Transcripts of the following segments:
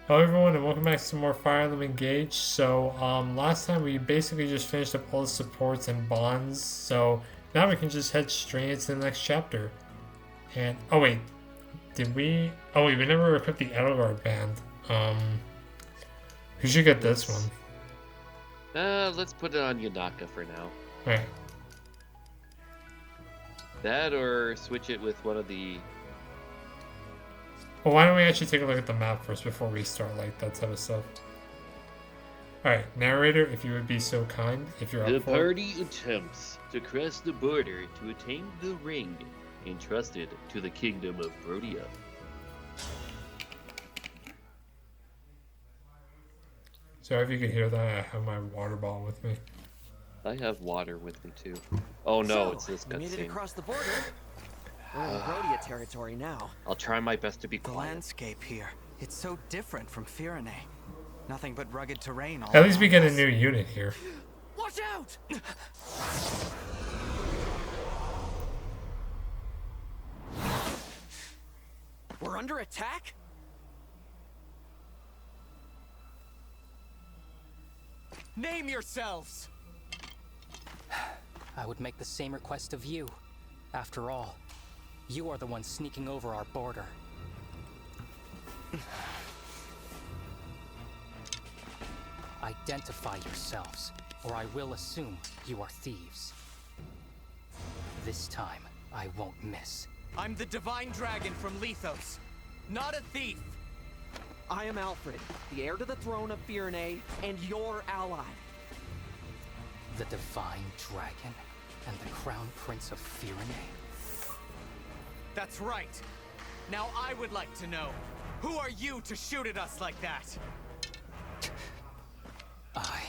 Hello everyone and welcome back to some more Fire Emblem Engage. So last time we basically just finished up all the supports and bonds, so now we can just head straight into the next chapter. And oh wait, we never equipped the Edelgard band. Who should get this one? Let's put it on Yonaka for now. Alright. That or switch it with one of the... Well, why don't we actually take a look at the map first before we start like that type of stuff? Alright, narrator, if you would be so kind, if you're The up for it. party attempts to cross the border to attain the ring entrusted to the kingdom of Brodia. Sorry if you could hear that, I have my water bottle with me. I have water with me too. Oh no, So, it's this we made it cutscene. across the border. We're in Brodia territory now. I'll try my best to be The quiet. landscape here, it's so different from Firene. Nothing but rugged terrain all At least we around get a us. new unit here. Watch out! We're under attack? Name yourselves! I would make the same request of you. After all, you are the one sneaking over our border. Identify yourselves, or I will assume you are thieves. This time, I won't miss. I'm the Divine Dragon from Lethos, not a thief. I am Alfred, the heir to the throne of Firene, and your ally. The Divine Dragon and the Crown Prince of Firene. That's right. Now I would like to know, who are you to shoot at us like that? I...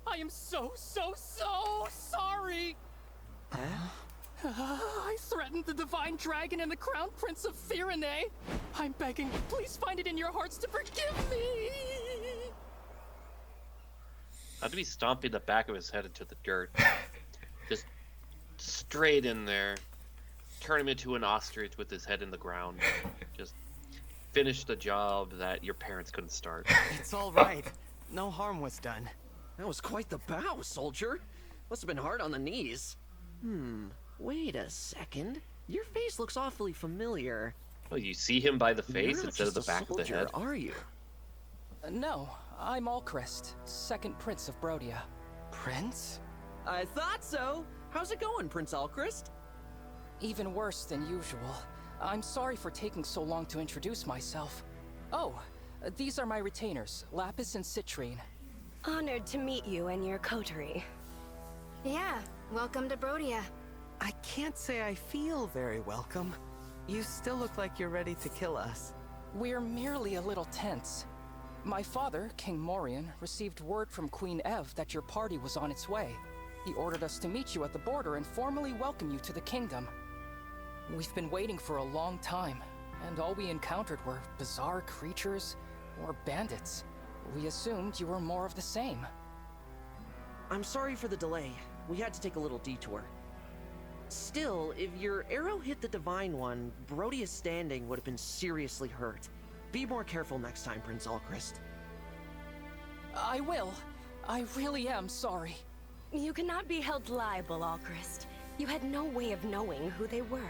I am so sorry! I threatened the Divine Dragon and the Crown Prince of Firene. I'm begging, please find it in your hearts to forgive me! I'd be stomping the back of his head into the dirt. Just straight in there. Turn him into an ostrich with his head in the ground. Just finish the job that your parents couldn't start. It's all right. No harm was done. That was quite the bow, soldier. Must have been hard on the knees. Wait a second. Your face looks awfully familiar. Oh, you see him by the You're face not instead of the just a back of the soldier, head? are you? No, I'm Qwernst, second Prince of Brodia. Prince? I thought so. How's it going, Prince Alchrist? Even worse than usual. I'm sorry for taking so long to introduce myself. Oh, these are my retainers, Lapis and Citrine. Honored to meet you and your coterie. Yeah, welcome to Brodia. I can't say I feel very welcome. You still look like you're ready to kill us. We're merely a little tense. My father, King Morian, received word from Queen Ev that your party was on its way. He ordered us to meet you at the border and formally welcome you to the kingdom. We've been waiting for a long time, and all we encountered were bizarre creatures or bandits. We assumed you were more of the same. I'm sorry for the delay. We had to take a little detour. Still, if your arrow hit the Divine One, Brodia's standing would have been seriously hurt. Be more careful next time, Prince Alchrist. I will. I really am sorry. You cannot be held liable, Alchrist. You had no way of knowing who they were.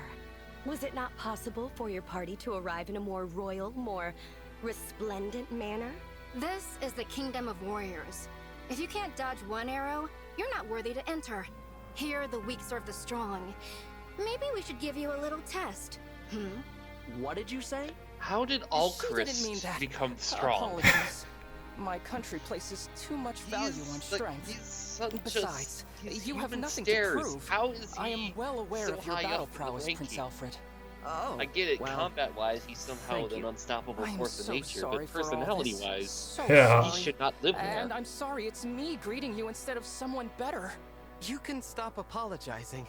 Was it not possible for your party to arrive in a more royal, more resplendent manner? This is the Kingdom of Warriors. If you can't dodge one arrow, you're not worthy to enter. Here, the weak serve the strong. Maybe we should give you a little test. What did you say? How did She didn't mean Alchrist that. become strong? Apologies. My country places too much value on strength. He's such Besides, he's you have human nothing stairs. to prove. How is he I am well aware so of your high battle up in the prowess, Prince ranking? Alfred. Oh, I get it, well, combat-wise, he's somehow thank an you. unstoppable I'm force of so nature, sorry but for all this. personality-wise, So Yeah. he sorry. should not live there. And I'm sorry it's me greeting you instead of someone better. You can stop apologizing.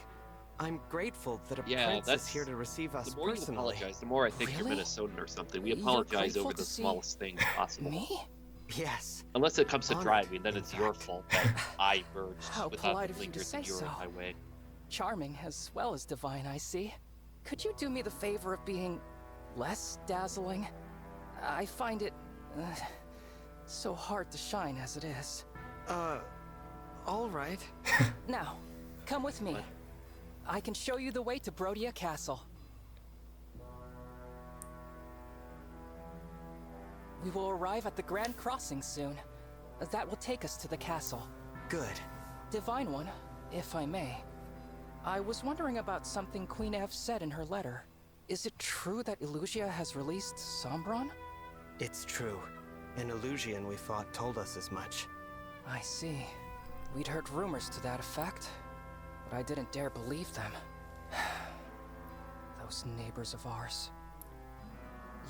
I'm grateful that a Yeah, prince that's- is here to receive us The more you personally. apologize, the more I think you're Really? Minnesotan or something. We You're apologize grateful over to the see smallest things possible. Me? Yes. Unless it comes to Honored, driving, then in it's your fact. fault that I merged How without polite the of you to blinkers say and you're so. in my way. Charming as well as divine, I see. Could you do me the favor of being less dazzling? I find it so hard to shine as it is. All right. Now, come with me. I can show you the way to Brodia Castle. We will arrive at the Grand Crossing soon. That will take us to the castle. Good. Divine One, if I may. I was wondering about something Queen Ev said in her letter. Is it true that Illusia has released Sombron? It's true. An Illusian we fought told us as much. I see. We'd heard rumors to that effect, but I didn't dare believe them. Those neighbors of ours.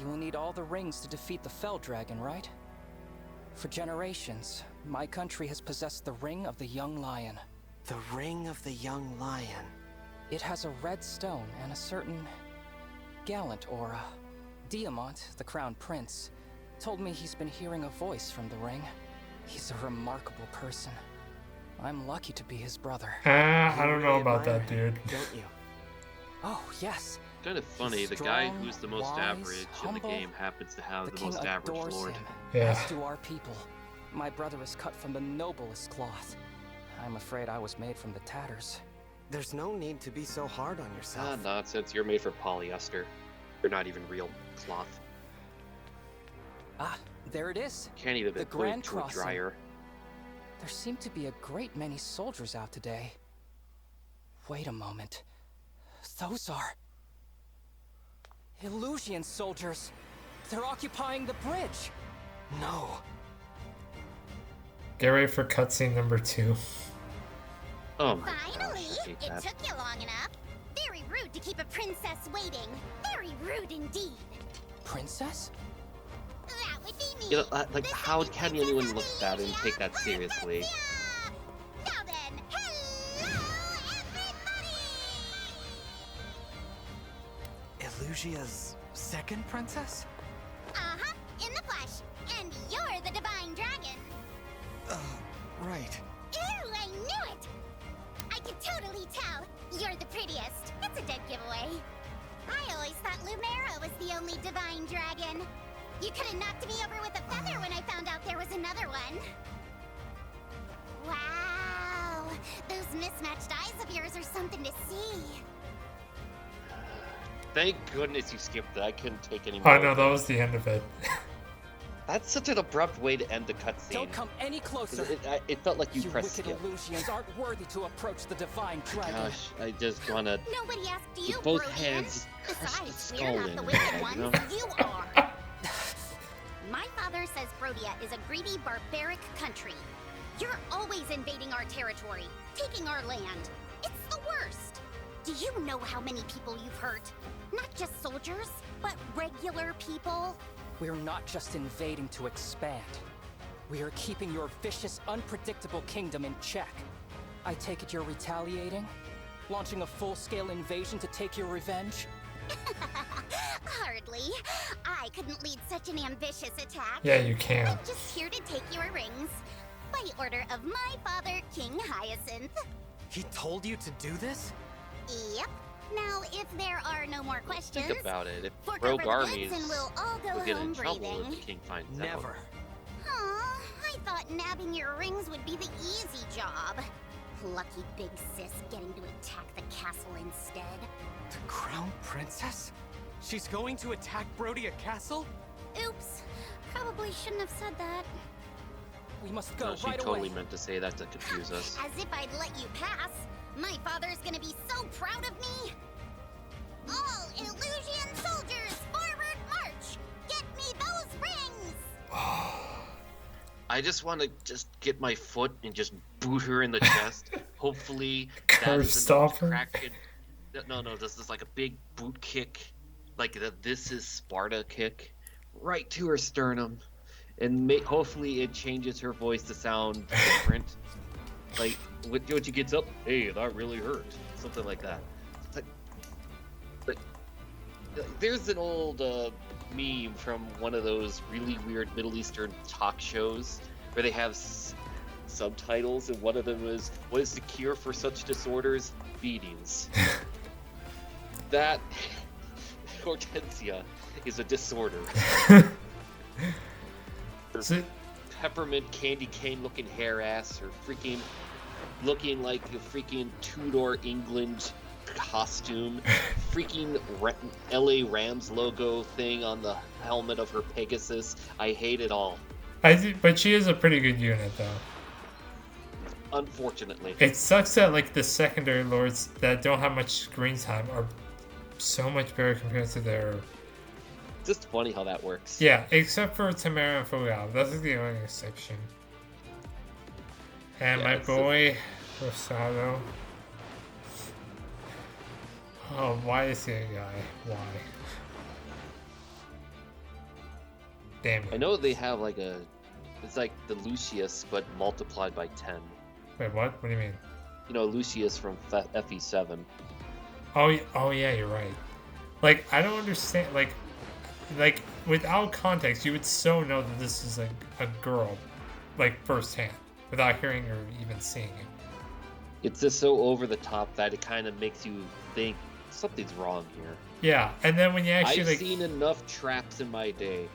You will need all the rings to defeat the Fell Dragon, right? For generations, my country has possessed the Ring of the Young Lion. The Ring of the Young Lion. It has a red stone and a certain gallant aura. Diamant, the Crown Prince, told me he's been hearing a voice from the ring. He's a remarkable person. I'm lucky to be his brother. I don't know about that, dude. Don't you? Oh, yes. Kind of funny, He's the guy strong, who's the most wise, average in the humble. game happens to have The the king most average adores lord. him, Yeah. as do our people. My brother is cut from the noblest cloth. I'm afraid I was made from the tatters. There's no need to be so hard on Ah, yourself. nonsense, you're made for polyester. You're not even real cloth. Ah, there it is. Can't even The put it Grand to a Crossing. dryer. There seem to be a great many soldiers out today. Wait a moment. Those are... Illusion soldiers. They're occupying the bridge. No. Get ready for cutscene number 2. Oh my Finally! gosh, I hate It that. took you long enough. Very rude to keep a princess waiting. Very rude indeed. Princess? That would be me. You know, like, The how second can princess anyone of look at that and take that Illusia, seriously? Hortensia! Now then, hello everybody! Illusia's second princess? Uh-huh, in the flesh. And you're the divine dragon. Right. Ew, I knew it! I can totally tell. You're the prettiest. It's a dead giveaway. I always thought Lumera was the only divine dragon. You could have knocked me over with a feather when I found out there was another one. Wow, those mismatched eyes of yours are something to see. Thank goodness you skipped that. I couldn't take any more. Oh no, that was the end of it. That's such an abrupt way to end the cutscene. Don't come any closer. It felt like you You pressed wicked skip. Illusians aren't worthy to approach the divine dragon. Gosh, I just wanna Nobody asked you, with both Brodian. hands crush the Besides, skull we're not in the it, wicked you ones. know? You are. My father says Brodia is a greedy, barbaric country. You're always invading our territory, taking our land. It's the worst. Do you know how many people you've hurt? Not just soldiers, but regular people. We're not just invading to expand. We are keeping your vicious, unpredictable kingdom in check. I take it you're retaliating? Launching a full-scale invasion to take your revenge? Hardly. I couldn't lead such an ambitious attack. Yeah, you can. I'm just here to take your rings. By order of my father, King Hyacinth. He told you to do this? Yep. Now, if there are no more questions, think about it. If fork rogue over the armies goods and we'll all go will get home in trouble breathing. if the king finds out. Never. Aw, I thought nabbing your rings would be the easy job. Lucky big sis getting to attack the castle instead. The Crown Princess? She's going to attack Brodia Castle? Oops. Probably shouldn't have said that. We must go No, she right totally away. meant to say that to confuse us. As if I'd let you pass. My father's gonna be so proud of me. All Illusion soldiers, forward march! Get me those rings! I just want to just get my foot and just boot her in the chest. Hopefully that Curve is enough to stomper? crack it. No, this is like a big boot kick, like the "This is Sparta" kick, right to her sternum, and hopefully it changes her voice to sound different. Like when she gets up, hey, that really hurt, something like that. It's like there's an old meme from one of those really weird Middle Eastern talk shows where they have subtitles, and one of them was, "What is the cure for such disorders? Beatings." That Hortensia is a disorder. Is it? Peppermint candy cane looking hair ass, or freaking looking like a freaking Tudor England costume, freaking LA Rams logo thing on the helmet of her Pegasus. I hate it all. But she is a pretty good unit, though. Unfortunately. It sucks that like the secondary lords that don't have much screen time are so much better compared to their. Just funny how that works. Yeah, except for Tamara and Fugao. That's the only exception. And my boy Rosado. Oh, why is he a guy? Why? Damn it. I know they have like a. It's like the Lucius, but multiplied by 10. Wait, what? What do you mean? You know, Lucius from FE7. Oh yeah, you're right. Like, I don't understand. Like without context, you would so know that this is like a girl, like firsthand, without hearing or even seeing it. It's just so over the top that it kind of makes you think something's wrong here. Yeah, and then when you actually I've seen enough traps in my day.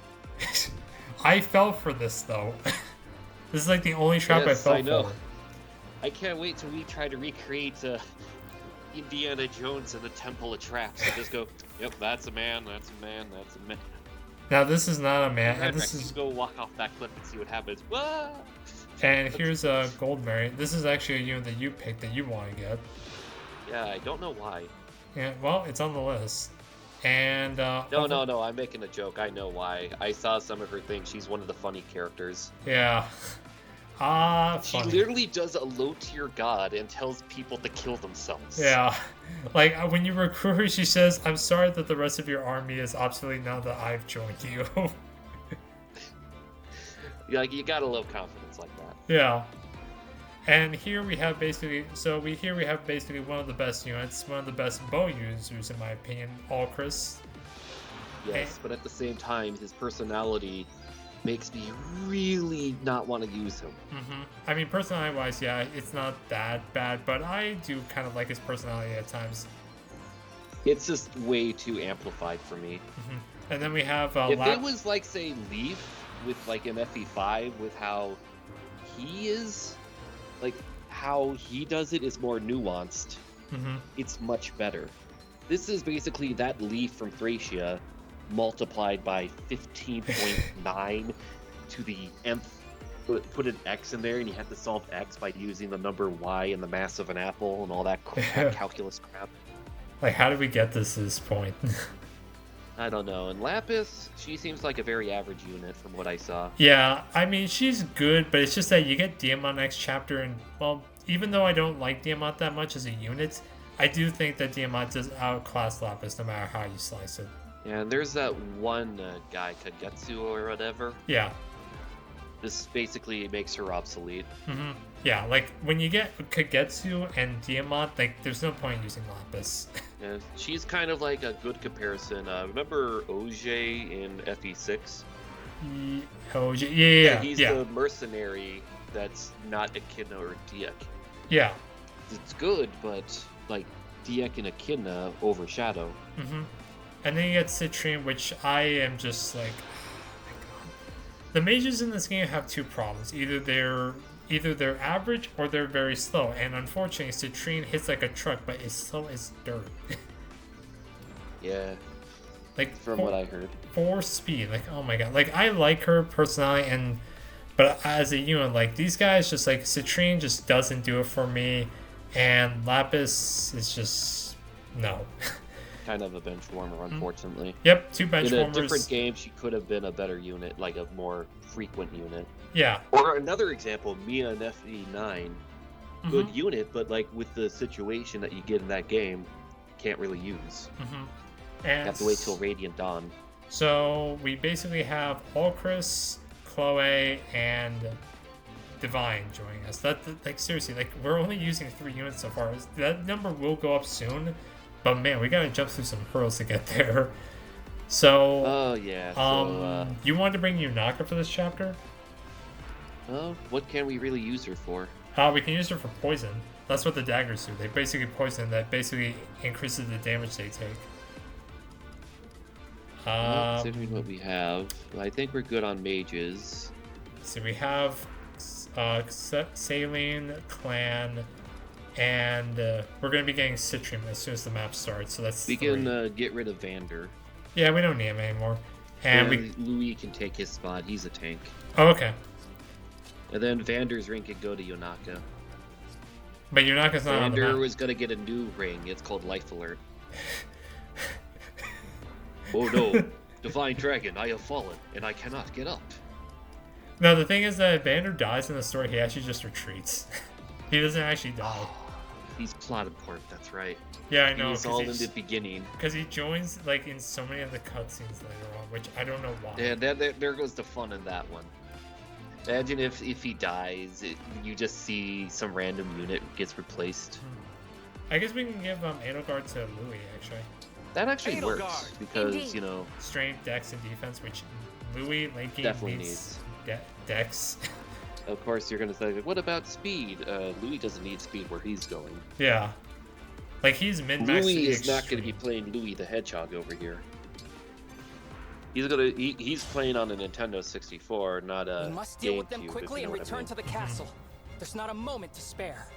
I fell for this though. This is like the only trap Yes, I I know. fell for. I can't wait till we try to recreate Indiana Jones in the Temple of Traps. And just go, yep, that's a man, that's a man, that's a man. Now this is not a man, and this Just is. go walk off that cliff and see what happens. Whoa! And here's a Gold Mary. This is actually a unit that you picked that you want to get. Yeah, I don't know why. Yeah, well, it's on the list. And No, I'm making a joke. I know why. I saw some of her things. She's one of the funny characters. Yeah. She Funny. literally does a low-tier god and tells people to kill themselves. Yeah. Like, when you recruit her, she says, "I'm sorry that the rest of your army is obsolete now that I've joined you." Like, you got a low confidence like that. Yeah. And here we have basically, we have basically one of the best units, one of the best bow users, in my opinion, Qwernst. Yes, but at the same time, his personality makes me really not want to use him. I mean, personality-wise, yeah, it's not that bad, but I do kind of like his personality at times. It's just way too amplified for me. And then we have if it was like, say, Leaf with like an FE5 with how he is, like how he does it is more nuanced. It's much better. This is basically that Leaf from Thracia multiplied by 15.9 to the nth. Put an X in there, and you have to solve X by using the number Y and the mass of an apple and all that calculus crap. Like, how did we get this to this point? I don't know. And Lapis, she seems like a very average unit from what I saw. Yeah, I mean, she's good, but it's just that you get Diamant next chapter, and, well, even though I don't like Diamant that much as a unit, I do think that Diamant does outclass Lapis no matter how you slice it. Yeah, and there's that one guy, Kagetsu or whatever. Yeah. This basically makes her obsolete. Yeah, like, when you get Kagetsu and Diamant, like, there's no point in using Lapis. Yeah, she's kind of like a good comparison. Remember Oje in FE6? Yeah. He's the mercenary that's not Echidna or Diek. Yeah. It's good, but, like, Diek and Echidna overshadow. And then you get Citrine, which I am just like, oh my god. The mages in this game have two problems. Either they're average or they're very slow. And unfortunately, Citrine hits like a truck, but it's slow as dirt. Yeah. Like, from what I heard. 4 speed. Like, oh my god. Like, I like her personality, but as a unit, like, these guys just, like, Citrine just doesn't do it for me. And Lapis is just, no. Kind of a bench warmer, unfortunately. Yep, 2 bench warmers. In a different game, she could have been a better unit, like a more frequent unit. Yeah. Or another example, Mia in FE9. Good unit, but like with the situation that you get in that game, can't really use. And you have to wait till Radiant Dawn. So we basically have Qwernst, Chloe, and Divine joining us. That, like, seriously, like, we're only using 3 units so far. That number will go up soon. But man, we gotta jump through some hurdles to get there. So, oh yeah. So, you wanted to bring Yunaka for this chapter? What can we really use her for? We can use her for poison. That's what the daggers do. They basically poison that basically increases the damage they take. Considering what we have, I think we're good on mages. So we have Saline, Clan, and we're going to be getting Citrum as soon as the map starts. So that's We three. can get rid of Vander. Yeah, we don't need him anymore. And Louis can take his spot. He's a tank. Oh, okay. And then Vander's ring could go to Yonaka. But Yonaka's not on the Vander map. was gonna get a new ring. It's called Life Alert. Oh no, Divine Dragon, I have fallen, and I cannot get up. No, the thing is that if Vander dies in the story, he actually just retreats. He doesn't actually die. He's plotted part, that's right. Yeah, I know. He's all in the beginning. Because he joins like in so many of the cutscenes later on, which I don't know why. Yeah, there goes the fun in that one. Imagine if he dies, you just see some random unit gets replaced. I guess we can give Edelgard to Louis, actually. That actually Edelgard. works because Indeed. you know Strength, Dex, and Defense, which Louis late game Definitely needs. Dex. of course you're gonna say, what about speed? Louis doesn't need speed where he's going. Yeah. Like he's min-max. Louis is not gonna be playing Louis the Hedgehog over here. He's playing on a Nintendo 64, not a We must deal with them GameCube, quickly if you know and what I return mean. to the castle. There's not a moment to spare.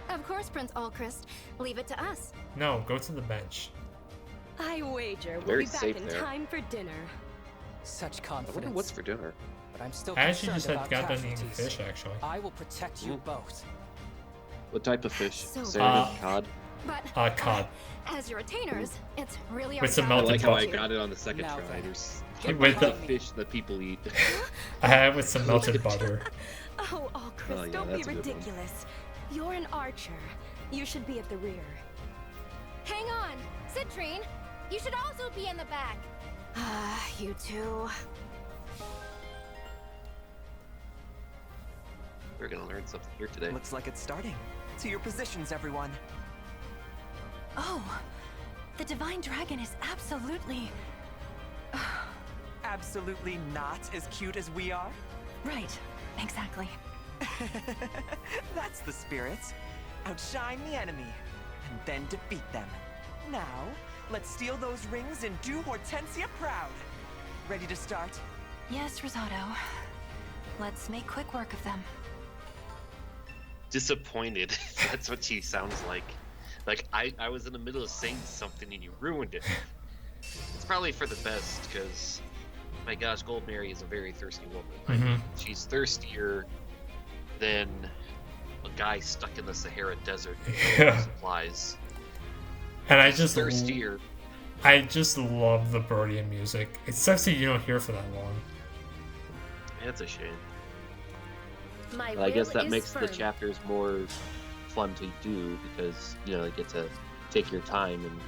Of course, Prince Qwernst. Leave it to us. No, go to the bench. I wager we'll Very be back safe in there. time for dinner. Such I confidence. wonder what's for dinner. But I'm still I actually concerned just had about got done eating casualties. fish, actually. I will protect you both. What type of fish? So Salmon, cod? But Cod. as your retainers, it's really our With some job I melted to like how I protect you. got it on the second Now try. then. There's Get With the- behind me. fish that people eat. I had it with some melted butter. Oh, Chris, Oh, yeah, don't be that's a good one. ridiculous. You're an archer. You should be at the rear. Hang on, Citrine. You should also be in the back. You two. We're gonna learn something here today. Looks like it's starting. To your positions, everyone. Oh, the Divine Dragon is absolutely... Absolutely not as cute as we are. Right, exactly. That's the spirit. Outshine the enemy, and then defeat them. Now, let's steal those rings and do Hortensia proud. Ready to start? Yes, Rosado. Let's make quick work of them. Disappointed. That's what she sounds like. Like I was in the middle of saying something and you ruined it. It's probably for the best because, my gosh, Gold Mary is a very thirsty woman. She's thirstier than a guy stuck in the Sahara Desert with no Yeah. supplies. And I She's just thirstier. I just love the Brodian music. It sucks that you don't hear for that long. It's a shame. My I guess will that is makes the firm. chapters more fun to do because you know you get to take your time and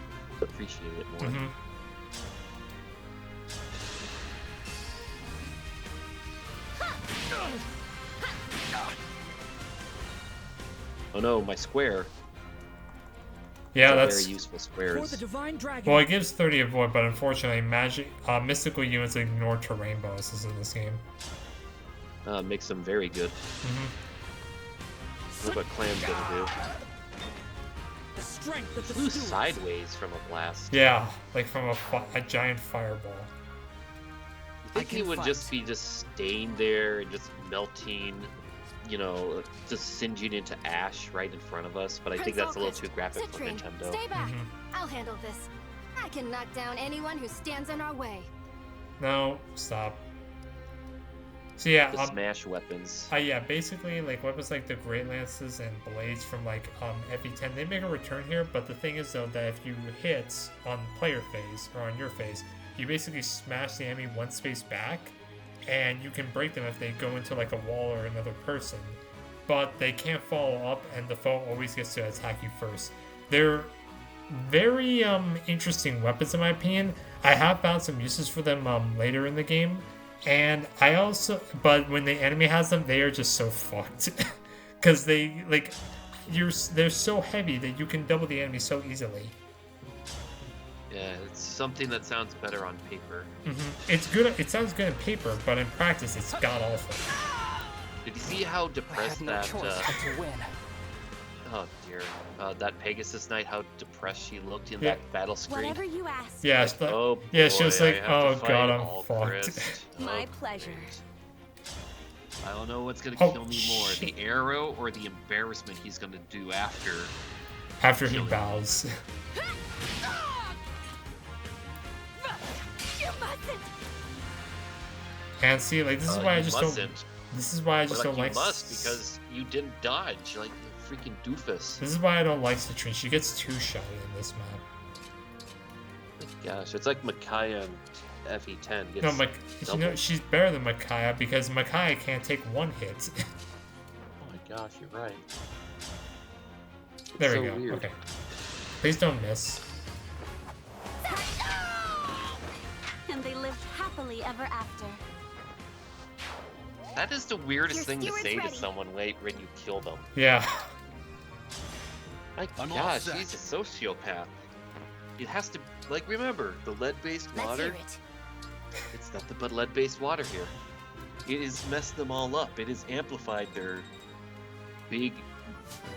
appreciate it more. Mhm. Oh no, my square. Yeah, They're that's very useful squares. Divine Dragon. well. It gives 30 avoid, but unfortunately, mystical units ignore terrain bonuses in this game. Makes them very good. Look what Clan's gonna do. The strength of the Flew stewards. sideways from a blast. Yeah, like from a giant fireball. You think he can would fight. just be staying there and just melting, you know, just singeing into ash right in front of us? But I think Prince that's a little Qwernst, too graphic for Citrine, Nintendo. stay back. Mhm. I'll handle this. I can knock down anyone who stands in our way. No, stop. So yeah, The smash weapons. yeah, basically like weapons like the Great Lances and blades from like FE10, they make a return here. But the thing is though that if you hit on player phase or on your phase, you basically smash the enemy one space back, and you can break them if they go into like a wall or another person. But they can't follow up, and the foe always gets to attack you first. They're very interesting weapons in my opinion. I have found some uses for them later in the game. And I also, but when the enemy has them, they are just so fucked, because they they're so heavy that you can double the enemy so easily. Yeah, it's something that sounds better on paper. It's good. It sounds good on paper, but in practice, it's god awful. Did you see how I depressed had no that? choice but to win. Oh dear, that Pegasus Knight, how depressed she looked in Yeah. that battle screen. Whatever you ask. Yeah, it's like, Oh yeah, she was boy, like, I have oh to fight god, I'm Alchrist. fucked. My Oh, pleasure. great. I don't know what's gonna Oh, kill me more, shit. the arrow or the embarrassment he's gonna do after. After he Killing. bows. You mustn't. And see, like, this is why I You just don't. mustn't. This is why I But, just like, don't you like. must because you didn't dodge like a freaking doofus. This is why I don't like Citrine. She gets two-shotted in this map. Gosh, it's like Micaiah and FE10 gets No, you know, doubled. she's better than Micaiah because Micaiah can't take one hit. Oh my gosh, you're right. There so we go. weird. Okay. Please don't miss. And they lived happily ever after. That is the weirdest Your thing to steward's say ready. to someone when you kill them. Yeah. My I'm all gosh, set. he's a sociopath. It has to, like, remember, the lead-based Let's water, hear it. it's nothing but lead-based water here. It has messed them all up. It has amplified their big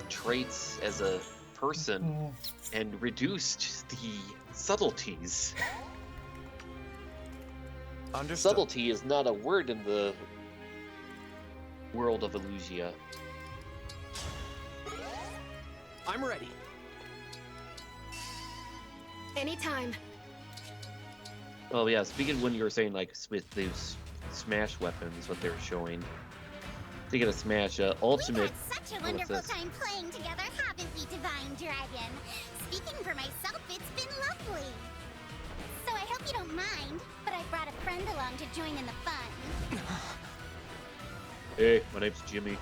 traits as a person and reduced the subtleties. Understood. Subtlety is not a word in the world of Illusia. I'm ready. Anytime. Oh yeah, speaking when you were saying like with those Smash weapons, what they were showing. Thinking of Smash, We've Ultimate. had such a what's wonderful this? time playing together, haven't we, Divine Dragon? Speaking for myself, it's been lovely. So I hope you don't mind, but I brought a friend along to join in the fun. Hey, my name's Jimmy.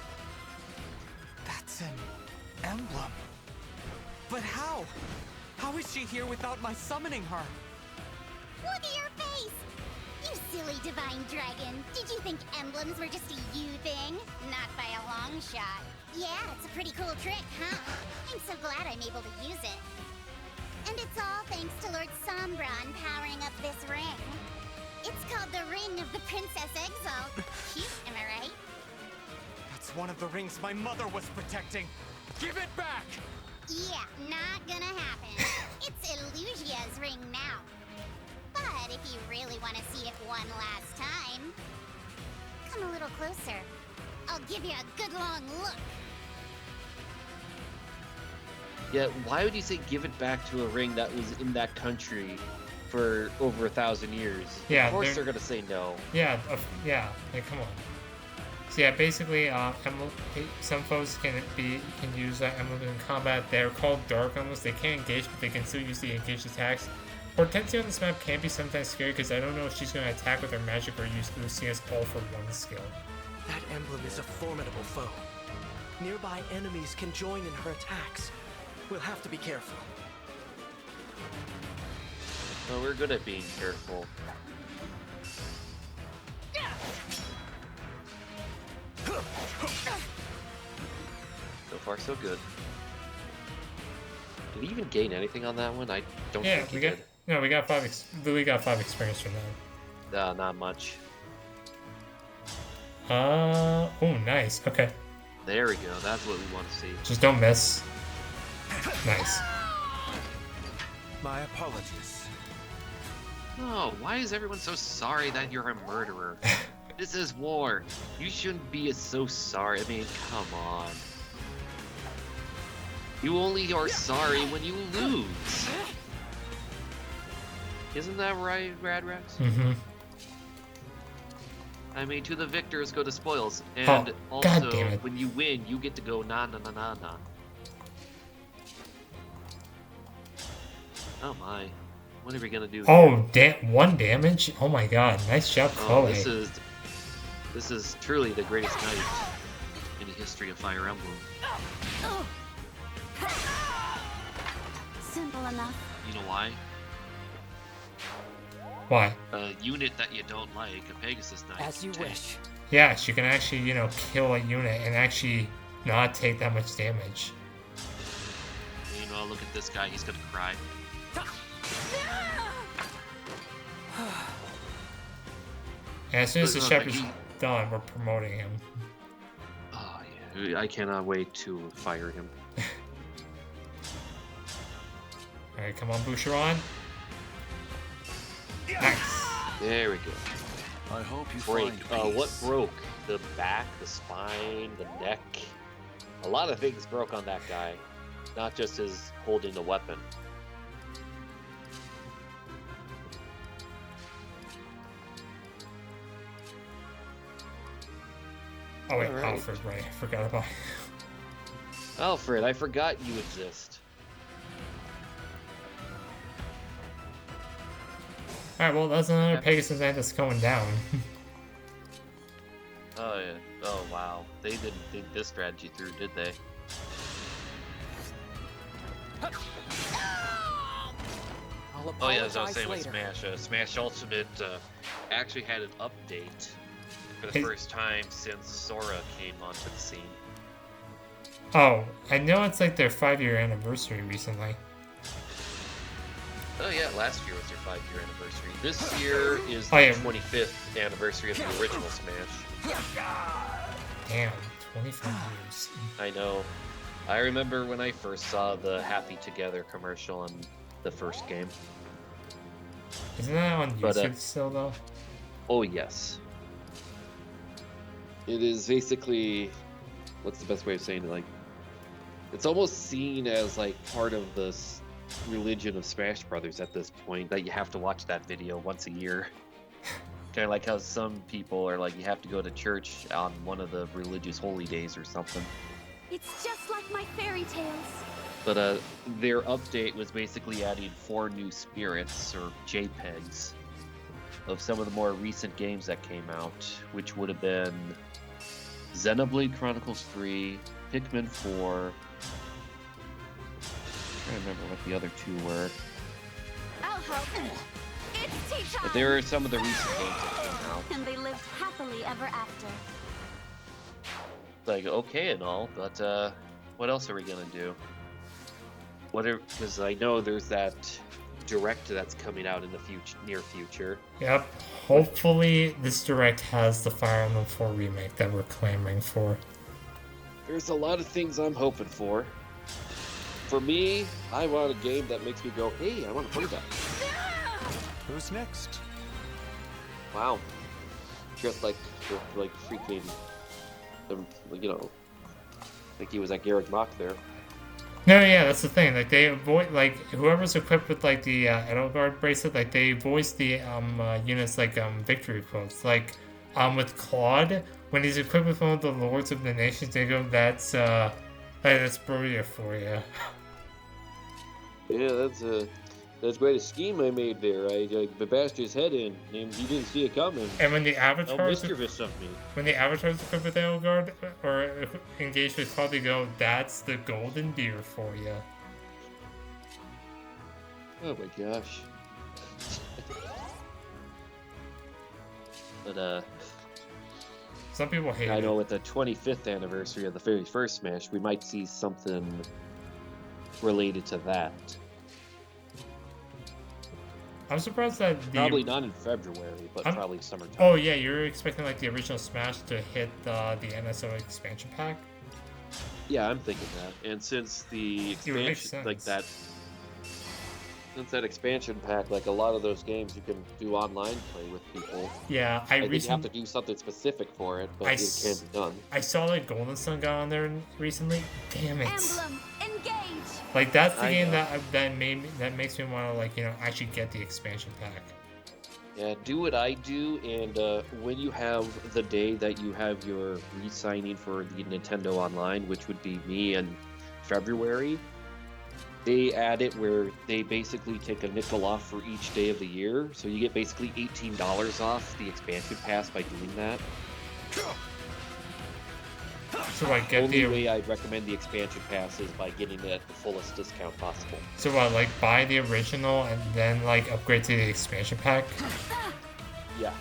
That's an emblem. But how? How is she here without my summoning her? Look at your face! You silly Divine Dragon. Did you think emblems were just a you thing? Not by a long shot. Yeah, it's a pretty cool trick, huh? I'm so glad I'm able to use it. And it's all thanks to Lord Sombron powering up this ring. It's called the Ring of the Princess Exalt. Cute, am I right? That's one of the rings my mother was protecting. Give it back! Yeah, not gonna happen. It's Illusia's ring now. But if you really want to see it one last time, come a little closer. I'll give you a good long look. Yeah, why would you say give it back to a ring that was in that country for over 1,000 years? Yeah, of course they're- they're gonna say no. Yeah, yeah. Like, come on. So yeah, basically, some foes can use emblems in combat. They're called dark emblems. They can't engage, but they can still use the engaged attacks. Hortensia on this map can be sometimes scary because I don't know if she's going to attack with her magic or use Lucia's all for one skill. That emblem is a formidable foe. Nearby enemies can join in her attacks. We'll have to be careful. No, we're good at being careful. So far, so good. Did he even gain anything on that one? I don't Yeah, think he we got did. no, we got Lily got 5 experience from that. Not much. Oh, nice. Okay, There we go. That's what we want to see. just don't miss. Nice. My apologies. Oh, why is everyone so sorry that you're a murderer? This is war. You shouldn't be so sorry. I mean, come on. You only are sorry when you lose. Isn't that right, Radrex? Mm-hmm. I mean, to the victors go the spoils, and Oh, God also damn it. when you win, you get to go na na na na na. Oh my, what are we gonna do? Oh, 1 damage. Oh my God, nice job, Oh, Chloe. this is truly the greatest night in the history of Fire Emblem. Simple enough. You know why? Why? A unit that you don't like, a Pegasus Knight. As you tank. wish. Yes, you can actually, kill a unit and actually not take that much damage. You know, look at this guy. He's gonna cry. And as soon as the Look, chapter's he- done, we're promoting him. I cannot wait to fire him. Alright, come on, Boucheron. Nice. There we go. I hope you Break. find peace. What broke? The back, the spine, the neck. A lot of things broke on that guy. Not just his holding the weapon. Oh wait, Alright. Alfred, right. I forgot about Alfred, I forgot you exist. Alright, well, that's another Pegasus Ant that's going down. Oh yeah. Oh wow. They didn't think this strategy through, did they? I'll Oh yeah, as I was apologize saying with later. Smash, Smash Ultimate actually had an update for the Hey. first time since Sora came onto the scene. Oh, I know it's like their 5-year anniversary recently. Oh yeah, last year was their 5-year anniversary. This year is Oh, the yeah. 25th anniversary of the original Smash. Damn, 25 years. I know. I remember when I first saw the Happy Together commercial on the first game. Isn't that on But, YouTube still, though? Oh yes. It is basically, what's the best way of saying it? Like, it's almost seen as like part of the religion of Smash Brothers at this point, that you have to watch that video once a year. Kind of like how some people are like, you have to go to church on one of the religious holy days or something. It's just like my fairy tales. But their update was basically adding 4 new spirits, or JPEGs, of some of the more recent games that came out, which would have been Xenoblade Chronicles 3, Pikmin 4. I can't remember what the other 2 were. I'll help. It's tea time. But there are some of the recent games that came out. And they lived happily ever after. Like, okay and all, but what else are we gonna do? Because I know there's that direct that's coming out in the near future. Yep. Hopefully, this direct has the Fire Emblem 4 remake that we're clamoring for. There's a lot of things I'm hoping for. For me, I want a game that makes me go, hey, I want to play that. Who's next? Wow. Just like freaking, you know, like he was like Garrick Mach there. No, yeah, that's the thing. Like, they avoid, like, whoever's equipped with, like, the Edelgard bracelet, like, they voice the units, like, victory quotes. Like, with Claude, when he's equipped with one of the Lords of the Nations, they go, that's Brodia for you. Yeah, that's quite a scheme I made there. I bashed his head in, and he didn't see it coming. And when the How avatars, mischievous of me. when the avatars equipped with Edelgard, or engaged with Claude, they go, that's the golden deer for you. Oh my gosh. But Some people hate I it. know with the 25th anniversary of the very first Smash, we might see something related to that. I'm surprised that the... Probably not in February, but I'm- probably summertime. Oh, yeah, you're expecting, like, the original Smash to hit the NSO expansion pack? Yeah, I'm thinking that. And since the It would make expansion, like sense. since that expansion pack, like a lot of those games, you can do online play with people. Yeah, I think you have to do something specific for it, but it can be done. I saw that Golden Sun got on there recently. Damn it! Emblem, engage. Like that's the I game know. that makes me want to, like, you know, actually get the expansion pack. Yeah, do what I do, and when you have the day that you have your re-signing for the Nintendo Online, which would be me in February, they add it where they basically take a nickel off for each day of the year, so you get basically $18 off the expansion pass by doing that. So I get Only the way I'd recommend the expansion pass is by getting it at the fullest discount possible. so I like buy the original and then like upgrade to the expansion pack. Yeah.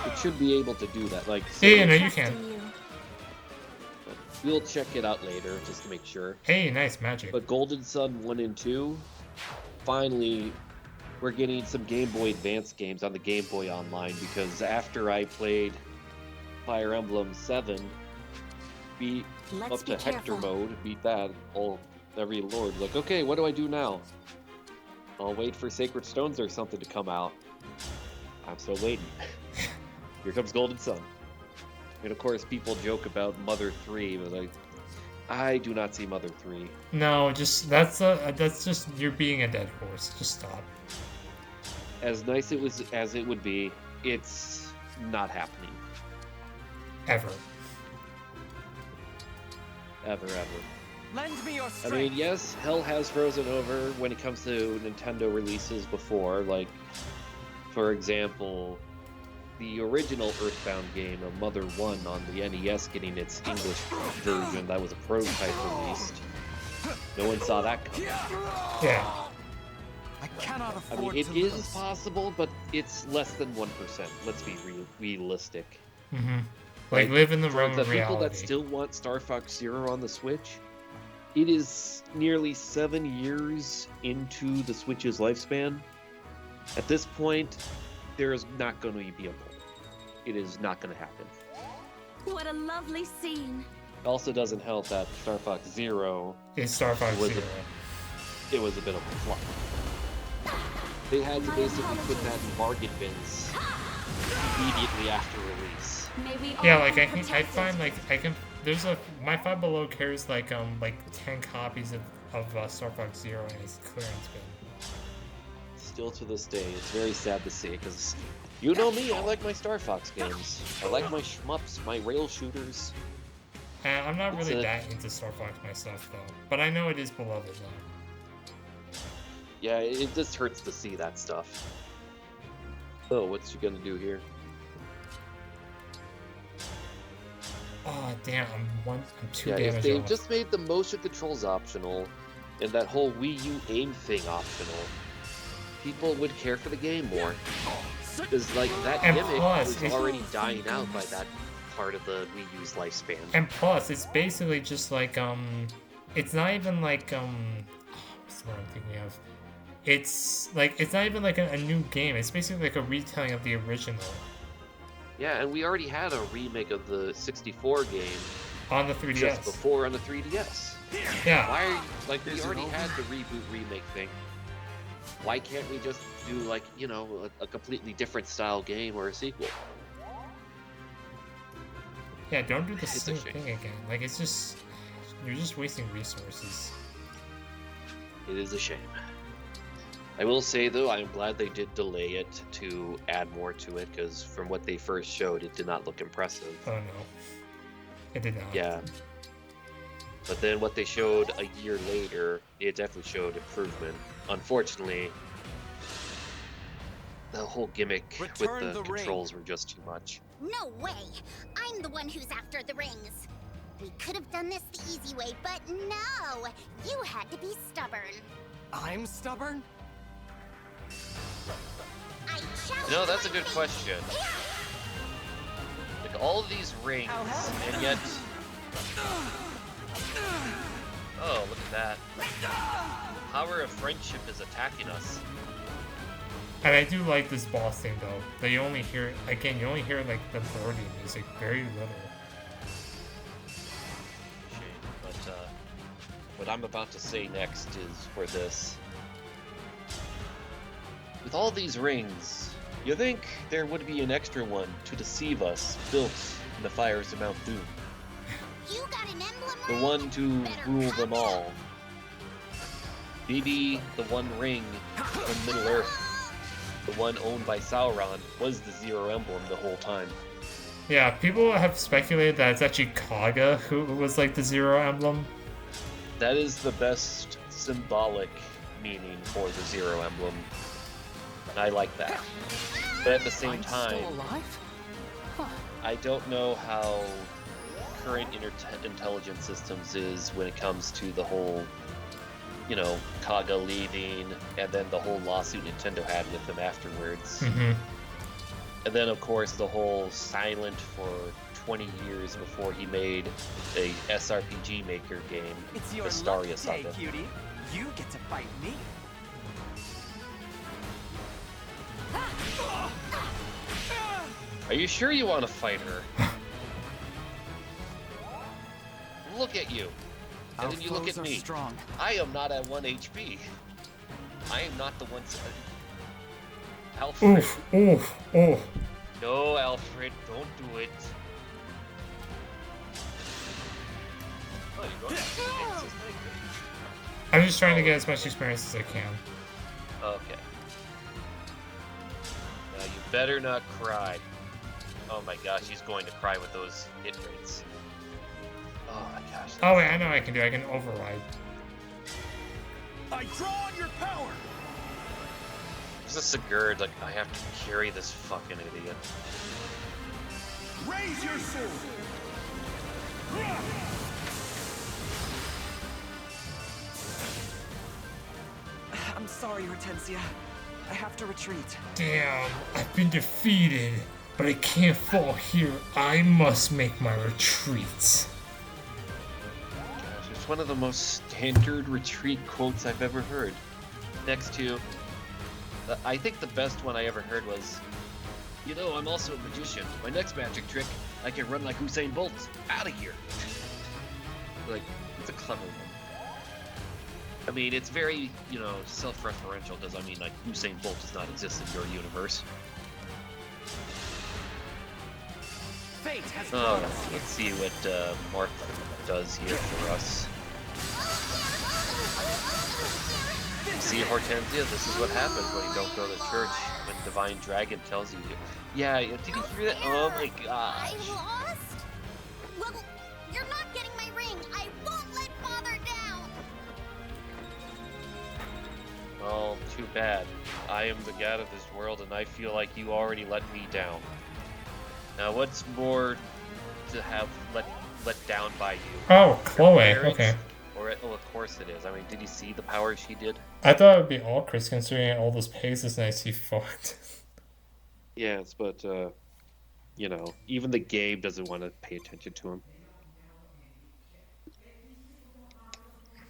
It should be able to do that. Like, Yeah, no, you Trust can. in you. we'll check it out later just to make sure. Hey, nice magic. But Golden Sun 1 and 2, finally, we're getting some Game Boy Advance games on the Game Boy Online, because after I played Fire Emblem 7, beat Let's up to be Hector careful. mode, beat that, every lord. Like, okay, what do I do now? I'll wait for Sacred Stones or something to come out. I'm still waiting. Here comes Golden Sun. And of course, people joke about Mother 3, but I do not see Mother 3. No, just that's just you're being a dead horse. Just stop. As nice as it would be, it's not happening. Ever. Ever. Lend me your I strength. mean, yes, hell has frozen over when it comes to Nintendo releases before. Like, for example, the original Earthbound game of Mother 1 on the NES getting its English version that was a prototype released. No one saw that coming. Yeah. I cannot I afford mean, it to is lose. possible, but it's less than 1%. Let's be realistic. Mm-hmm. Like live in the realm For of the people that reality. still want Star Fox Zero on the Switch, it is nearly 7 years into the Switch's lifespan. At this point, there is not going to be a port. It is not going to happen. What a lovely scene. It also doesn't help that Star Fox Zero, It's Star Fox was Zero. it was a bit of a flop. They had to basically put that in bargain bins immediately after release. May we Yeah, all like be I protected. find like I can. There's my Five Below carries like 10 copies of Star Fox Zero in his clearance bin. Still to this day, it's very sad to see, because you know me, I like my Star Fox games. I like my shmups, my rail shooters. And I'm not It's really a- that into Star Fox myself though, but I know it is beloved though. Yeah, it just hurts to see that stuff. Oh, what's she gonna do here? Oh damn, I'm 2 Yeah, if damage they off. just made the motion controls optional, and that whole Wii U aim thing optional, people would care for the game more. Because, like, that And gimmick plus, was it's- already dying out by that part of the Wii U's lifespan. And plus, it's basically just like it's not even like what's the word I'm thinking of? It's not even like a new game. It's basically like a retelling of the original Yeah, and we already had a remake of the 64 game on the 3DS. just before on the 3DS. Yeah. Why are you, like, we already had the reboot remake thing. Why can't we just do, like, you know, a completely different style game or a sequel? Yeah, don't do the It's a same shame. thing again. Like it's just you're just wasting resources. It is a shame. I will say, though, I'm glad they did delay it to add more to it, because from what they first showed, it did not look impressive. Oh no. It did not. Yeah. But then what they showed a year later, it definitely showed improvement. Unfortunately, the whole gimmick Return with the the ring. controls were just too much. No way! I'm the one who's after the rings. We could have done this the easy way, but no! You had to be stubborn. I'm stubborn? I challenge No, that's a my good fate. question. Like, all of these rings, and yet... Oh, look at that. Power of friendship is attacking us. And I do like this boss thing though. That you only hear you only hear like the boarding music very little. Shame, but what I'm about to say next is for this. With all these rings, you think there would be an extra one to deceive us, built in the fires of Mount Doom. You got an emblem The ring? one to Better rule come them in. all. Maybe the one ring from Middle-earth, the one owned by Sauron, was the Zero Emblem the whole time. Yeah, people have speculated that it's actually Kaga who was like the Zero Emblem. That is the best symbolic meaning for the Zero Emblem. And I like that. But at the same I'm time, still alive? Huh. I don't know how current intelligence systems is when it comes to the whole, you know, Kaga leaving, and then the whole lawsuit Nintendo had with them afterwards. Mm-hmm. And then, of course, the whole silent for 20 years before he made a SRPG Maker game, It's your Vestaria lucky day, Saga. cutie. You get to fight me. Are you sure you want to fight her? look at you. And then you look at me. Strong. I am not at 1 HP. I am not the one. Alfred. Oof. No, Alfred, don't do it. Oh, you're going to I'm just trying to get as much experience as I can. Okay. Now you better not cry. Oh my gosh, he's going to cry with those hit rates. Oh my gosh. Oh wait, I know what I can do. I can override. I draw on your power. There's a Sigurd, like, I have to carry this fucking idiot. Raise your sword. I'm sorry, Hortensia. I have to retreat. Damn, I've been defeated, but I can't fall here. I must make my retreat. Gosh, it's one of the most standard retreat quotes I've ever heard. Next to, I think the best one I ever heard was, you know, I'm also a magician. My next magic trick, I can run like Usain Bolt. Out of here. Like, it's a clever one. I mean, it's very, you know, self-referential, because, I mean, like, Usain Bolt does not exist in your universe. Fate has Oh, let's see what Martha does here for us. See, Hortensia, this is what happens when you don't go to church, when Divine Dragon tells you. Yeah, did you hear that? Oh my gosh. I lost? Well, you're not getting my ring. I won't let Father down. Oh, too bad. I am the god of this world, and I feel like you already let me down. Now, what's more to have let down by you? Oh, Chloe. Marriage? Okay. Oh, of course it is. I mean, did you see the power she did? I thought it would be all Chris, considering all those Pegasus Knights he fought. Yes, but, you know, even the game doesn't want to pay attention to him.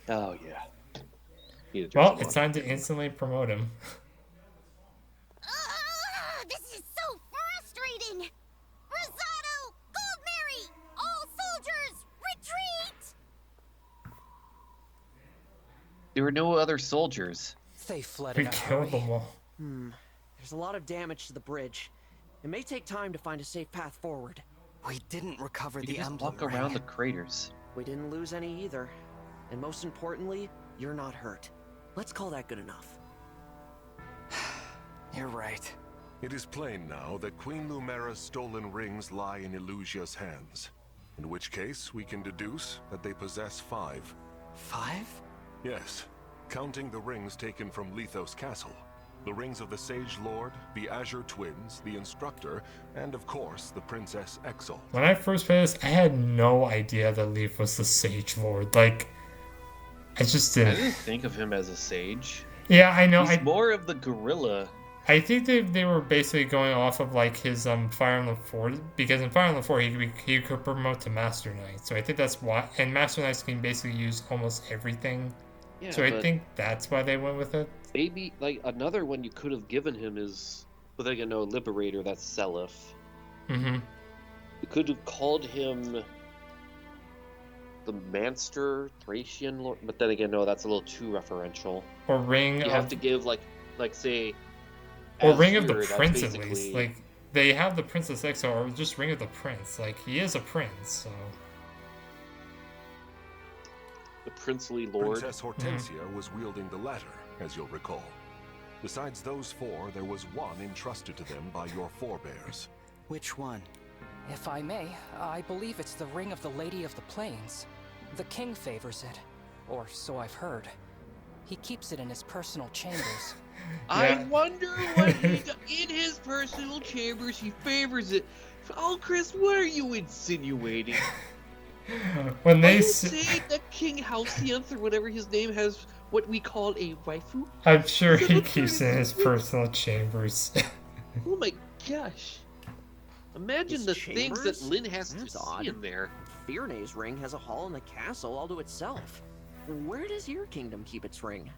Oh, yeah. Well, it's time to instantly promote him. This is so frustrating! Rosado! Goldberry! All soldiers, retreat! There were no other soldiers. They fled We in a killed hurry. them all. There's a lot of damage to the bridge. It may take time to find a safe path forward. We didn't recover You the can just emblem walk around ring. the craters. We didn't lose any either. And most importantly, you're not hurt. Let's call that good enough. You're right. It is plain now that Queen Lumera's stolen rings lie in Elusia's hands. In which case, we can deduce that they possess 5. 5? Yes, counting the rings taken from Lethos Castle. The rings of the Sage Lord, the Azure Twins, the Instructor, and of course, the Princess Exel. When I first played this, I had no idea that Leaf was the Sage Lord. Like, I just I didn't. didn't think of him as a sage. Yeah, I know. He's more of the gorilla. I think they were basically going off of like his Fire Emblem 4, because in Fire Emblem 4 he could promote to Master Knight. So I think that's why, and Master Knights can basically use almost everything. Yeah, So I but think that's why they went with it. maybe like another one you could have given him is, well, like, you know, Liberator. That's Seliph. Mm-hmm. You could have called him the Manster Thracian Lord, but then again, no, that's a little too referential. Or Ring You of, have to give like say. or Ring of the Azure, that's Prince at basically- least. Like they have the Princess Exo, or just Ring of the Prince. Like he is a prince, so. the princely lord. Princess Hortensia was wielding the latter, as you'll recall. Besides those 4, there was one entrusted to them by your forebears. Which one? If I may, I believe it's the Ring of the Lady of the Plains. The king favors it, or so I've heard. He keeps it in his personal chambers. I wonder what in his personal chambers he favors it. Oh, Chris, what are you insinuating? When Are they you saying that King Halcyonth or whatever his name has what we call a waifu? I'm sure Is that he what keeps you're it in his saying? personal chambers. Oh my gosh. Imagine His the things that chambers? Lynn has That's to odd. see in there. Fierne's ring has a hall in the castle all to itself. Where does your kingdom keep its ring?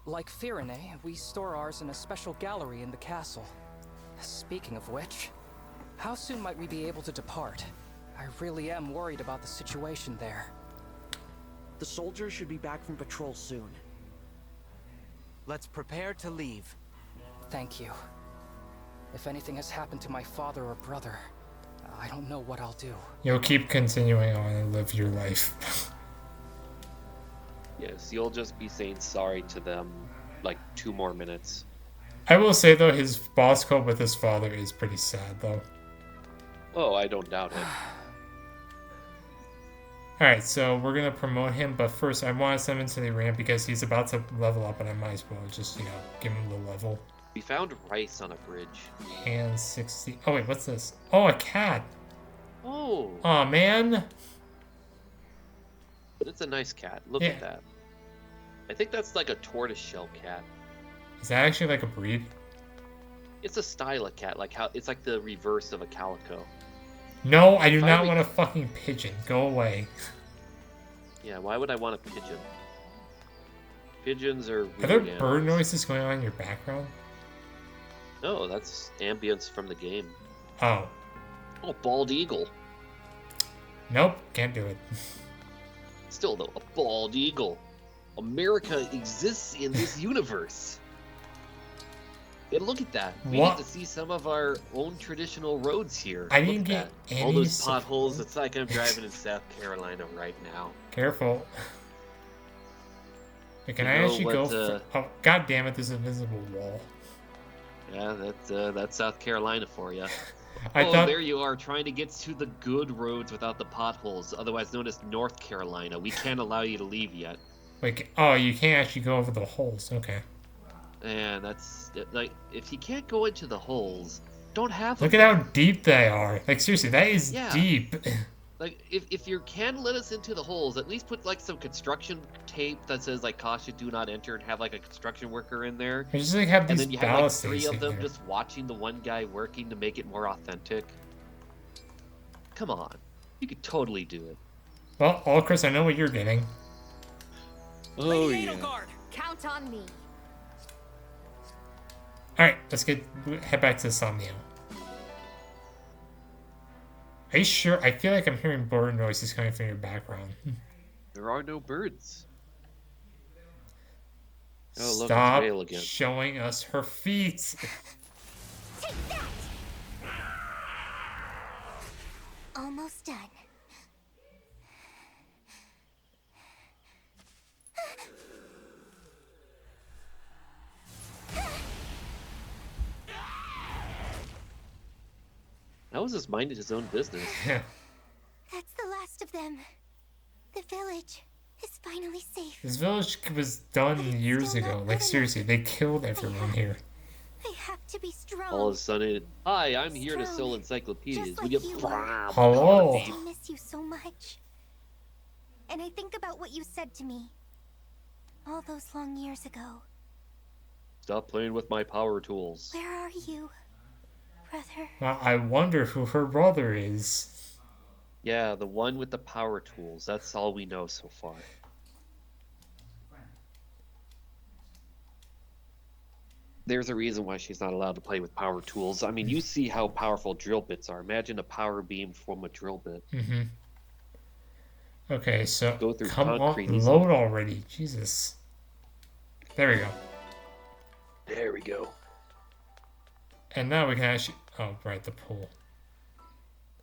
Like Firene, we store ours in a special gallery in the castle. Speaking of which, how soon might we be able to depart? I really am worried about the situation there. The soldiers should be back from patrol soon. Let's prepare to leave. Thank you. If anything has happened to my father or brother, I don't know what I'll do. You'll keep continuing on and live your life. Yes, you'll just be saying sorry to them like 2 more minutes. I will say, though, his boss code with his father is pretty sad, though. Oh, I don't doubt it. Alright, so we're going to promote him, but first I want to send him into the arena because he's about to level up, and I might as well just, you know, give him the level. We found rice on a bridge. And 60... Oh, wait, what's this? Oh, a cat! Oh! Aw, man! It's a nice cat. Look at that. I think that's like a tortoiseshell cat. Is that actually like a breed? It's a style of cat, like how it's like the reverse of a calico. No, I do not want a fucking pigeon. Go away. Yeah, why would I want a pigeon? Pigeons are weird Are there animals. bird noises going on in your background? No, that's ambience from the game. Oh. Oh, bald eagle. Nope, can't do it. Still though, a bald eagle. America exists in this universe. And look at that. We What? get to see some of our own traditional roads here. I Look didn't at get that. any All those support. potholes. It's like I'm driving in South Carolina right now. Careful. Wait, can You I know actually go what, for... Oh, god damn it, there's an invisible wall. Yeah, that's South Carolina for you. I Oh, thought... there you are, trying to get to the good roads without the potholes, otherwise known as North Carolina. We can't allow you to leave yet. Wait, oh, you can't actually go over the holes. Okay. And that's like, if you can't go into the holes, don't have them. Look at how deep they are. Like, seriously, that is deep. Like, if you can let us into the holes, at least put like some construction tape that says like caution, do not enter, and have like a construction worker in there. I just like have And these then you have like ballast 3 stations of them there. just watching the one guy working to make it more authentic. Come on, you could totally do it. Well, Chris, I know what you're getting. Oh yeah. Count on me. Alright, let's head back to Somnio. Are you sure? I feel like I'm hearing bird noises coming from your background. There are no birds. Oh, look, Stop it's Vale again. showing us her feet. Take that! Almost done. That was just minding his own business. Yeah. That's the last of them. The village is finally safe. This village was done years ago. Like, seriously, they killed everyone here. I have to be strong. All of a sudden, hi, I'm here to sell encyclopedias. Just Will like you? you are. Hello. I miss you so much. And I think about what you said to me all those long years ago. Stop playing with my power tools. Where are you, brother? Now, I wonder who her brother is. Yeah, the one with the power tools. That's all we know so far. There's a reason why she's not allowed to play with power tools. I mean, you see how powerful drill bits are. Imagine a power beam from a drill bit. Mm-hmm. Okay, so Go through come on, concrete easily. load already. Jesus. There we go. There we go. And now we can actually... Oh, right, the pool.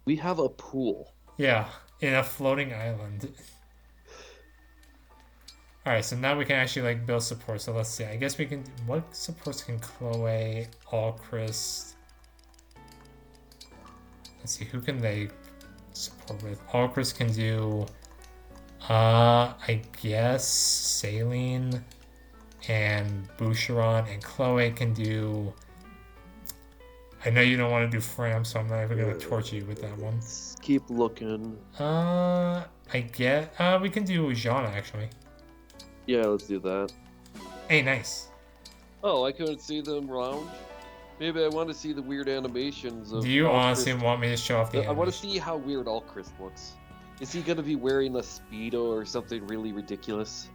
We have a pool. Yeah, in a floating island. Alright, so now we can actually, like, build support. So let's see. I guess we can... What supports can Chloe, Allchrist... Let's see, who can they support with? Allchrist can do... I guess Saline and Boucheron, and Chloe can do... I know you don't want to do Fram, so I'm not even going to torture you with that one. Let's keep looking. I get... we can do Jeanna, actually. Yeah, let's do that. Hey, nice. Oh, I couldn't see them round. Maybe I want to see the weird animations of... Do you honestly Allchrist. want me to show off the I want to animation? see how weird Allchrist looks. Is he going to be wearing a Speedo or something really ridiculous?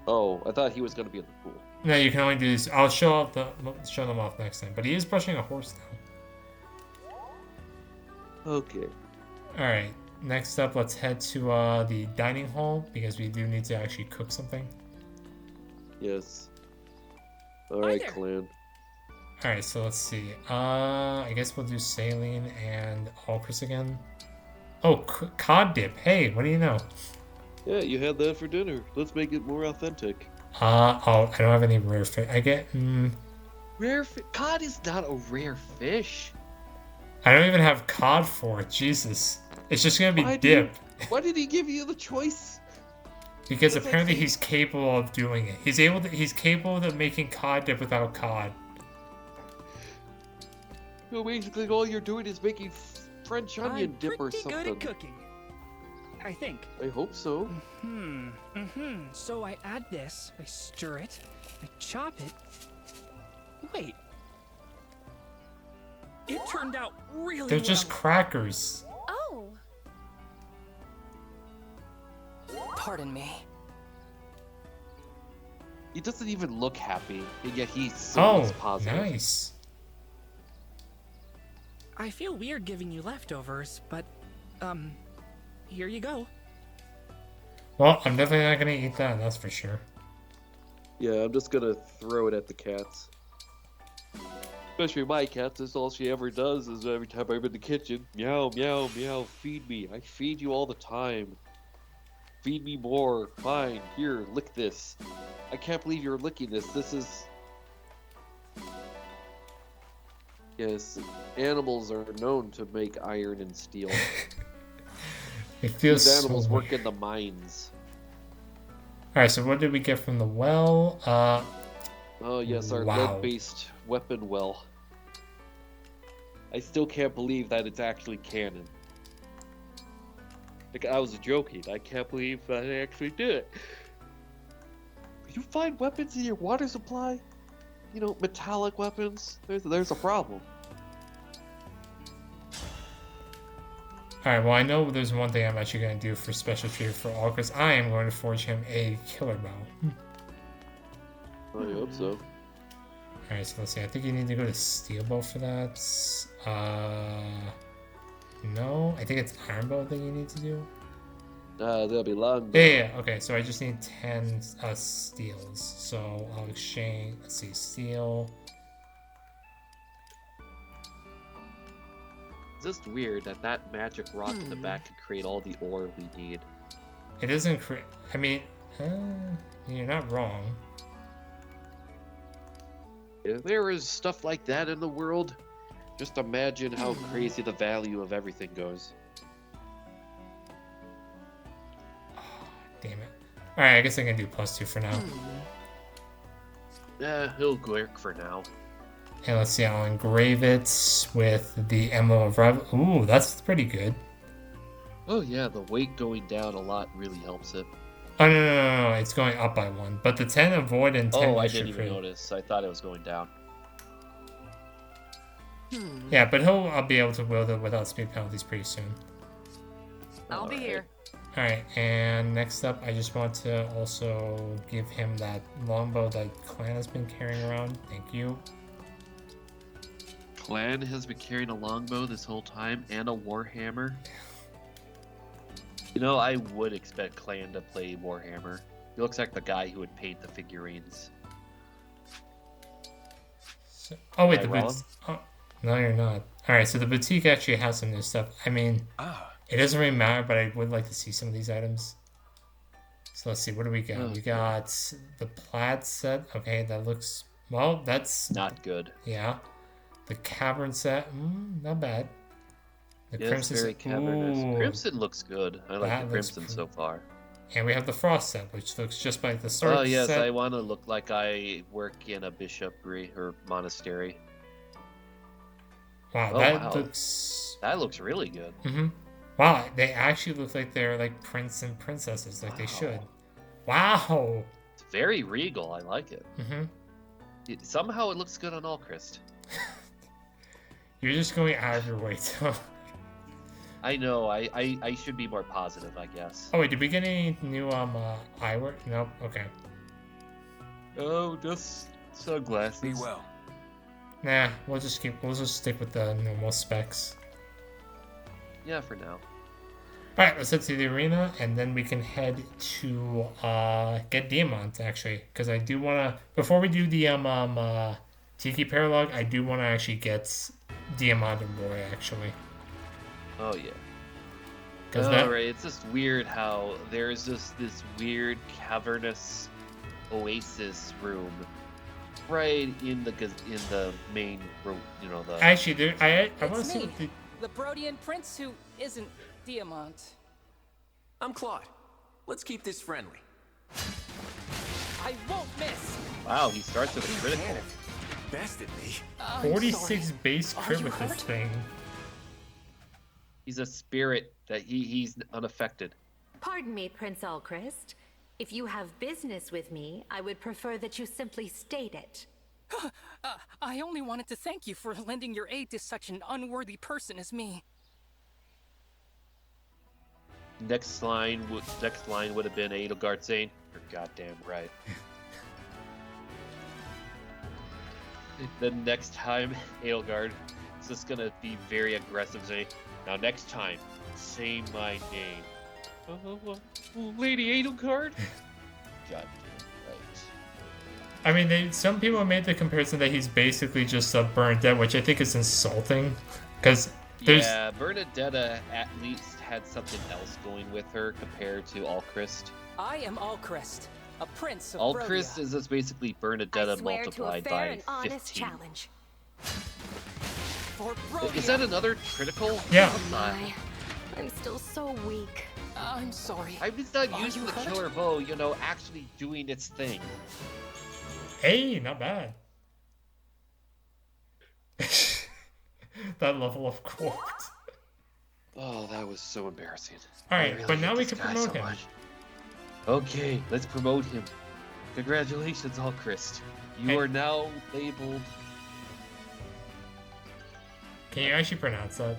Oh, I thought he was going to be in the pool. No, you can only do this. I'll show them off next time. But he is brushing a horse now. Okay. Alright, next up, let's head to the dining hall because we do need to actually cook something. Yes. Alright, there. clan. Alright, so let's see. I guess we'll do saline and Alcris again. Oh, cod dip. Hey, what do you know? Yeah, you had that for dinner. Let's make it more authentic. Oh, I don't have any rare fish. I get, Rare cod is not a rare fish. I don't even have cod for it. Jesus. It's just gonna be dip. Why did he give you the choice? Because That's apparently like- he's capable of doing it. He's capable of making cod dip without cod. So basically all you're doing is making French onion I'm dip or pretty something. good at cooking. I think. I hope so. So I add this, I stir it, I chop it. Wait. It turned out really They're just well. crackers. Oh. Pardon me. He doesn't even look happy, and yet he's so Oh, positive. nice. I feel weird giving you leftovers, but, here you go. Well, I'm definitely not gonna eat that, that's for sure. Yeah, I'm just gonna throw it at the cats. Especially my cat, that's all she ever does is every time I'm in the kitchen, meow, meow, meow, feed me. I feed you all the time. Feed me more. Fine, here, lick this. I can't believe you're licking this. This is... Yes, animals are known to make iron and steel. It feels These animals so work weird. in the mines. Alright, so what did we get from the well? Oh yes, our Wow. lead-based weapon well. I still can't believe that it's actually canon. Like, I was joking. I can't believe that I actually did it. You find weapons in your water supply? You know, metallic weapons? There's a problem. Alright, well I know there's one thing I'm actually gonna do for special treatment for Alcris. I am going to forge him a killer bow. I hope so. Alright, so let's see. I think you need to go to steel bow for that. No, I think it's iron bow that you need to do. That'll be long. Yeah, okay, so I just need 10 steels. So I'll exchange, let's see, steel. It's just weird that that magic rock in the back could create all the ore we need. It doesn't create, I mean, you're not wrong. If there is stuff like that in the world, just imagine how crazy the value of everything goes. Damn it. Alright, I guess I can do +2 for now. He'll work for now. And let's see, I'll engrave it with the Emblem of Revel. Ooh, that's pretty good. Oh yeah, the weight going down a lot really helps it. Oh, no, it's going up by 1. But the 10 avoid and 10 Oh, I extra didn't even crit. notice. I thought it was going down. Yeah, but I'll be able to wield it without speed penalties pretty soon. I'll be here. Alright, and next up, I just want to also give him that longbow that Clan has been carrying around. Thank you. Clan has been carrying a longbow this whole time and a warhammer. You know, I would expect Clan to play Warhammer. He looks like the guy who would paint the figurines. So, oh, wait, Am the I boutique. Oh, no, you're not. Alright, so the boutique actually has some new stuff. I mean, it doesn't really matter, but I would like to see some of these items. So let's see, what do we got? We got the plaid set. Okay, that looks, well, that's not good. Yeah. The cavern set, not bad. The Yeah, it's very set, cavernous. ooh. Crimson looks good. I like That the looks crimson so far. And we have the frost set, which looks just like the sword Oh yes, set. I want to look like I work in a bishopry or monastery. Wow, Oh, that wow. looks really good. Wow, they actually look like they're like prince and princesses, like they should. Wow. It's very regal. I like it. Mm-hmm. Somehow it looks good on Allchrist. You're just going out of your way to. I know. I should be more positive, I guess. Oh wait, did we get any new eyewear? Nope. Okay. Oh, just sunglasses. Be well. Nah, we'll just stick with the normal specs. Yeah, for now. Alright, let's head to the arena, and then we can head to get Diamant, actually. Because I do want to... Before we do the Tiki Paralog, I do want to actually get Diamant and Roy, actually. Oh, yeah. Right, it's just weird how there's just this weird cavernous oasis room right in the main room, you know, the... Actually, there, I want to It's see me, what the... the Brodian prince who isn't Diamant. I'm Claude. Let's keep this friendly. I won't miss. Wow, he starts with a critical. Bested me. 46 base crit with this hurt? thing. He's a spirit that he's unaffected. Pardon me, Prince Alchrist. If you have business with me, I would prefer that you simply state it. I only wanted to thank you for lending your aid to such an unworthy person as me. Next line would have been Edelgard saying, "You're goddamn right." The next time, Edelgard is just gonna be very aggressive, saying, "Now next time, say my name." Lady Edelgard? Goddamn right. I mean, some people made the comparison that he's basically just a Bernadette, which I think is insulting. Because there's... Yeah, Bernadetta at least had something else going with her compared to Alchrist. I am Alchrist, a prince of Alchrist Brodia. is just basically I Bernadetta swear to a multiplied fair by and honest 15. challenge. For Brodia. Is that another critical? Yeah. Oh my. I'm still so weak. I'm sorry. I'm just not Are using you the hurt? killer bow, you know, actually doing its thing. Hey, not bad. That level of court. Oh, that was so embarrassing. Alright, I really but now hate we this can guy promote so him. much. Okay, let's promote him. Congratulations, Alchrist. You Hey. are now labeled... Can you actually pronounce that?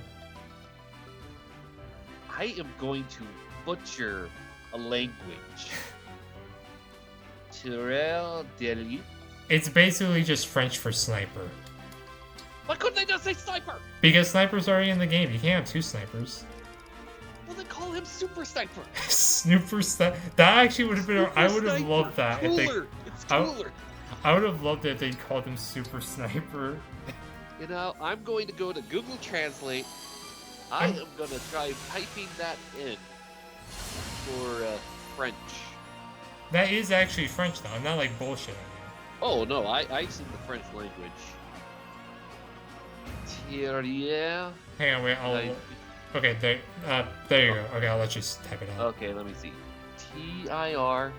I am going to butcher a language. Tirel Deli. It's basically just French for sniper. Why couldn't they just say sniper? Because snipers are already in the game. You can't have two snipers. Well, then call him Super Sniper. Snooper sniper. That actually would have been... Super I would have Sniper. loved that if they... Cooler. It's I- cooler. I would have loved it if they called him Super Sniper. You know, I'm going to go to Google Translate. I am going to try typing that in for French. That is actually French, though. I'm not like bullshitting you. Oh, no, I've seen the French language. Thierry. Hang on, wait. Okay, there you go. Okay, I'll let you type it out. Okay, let me see. Tireu.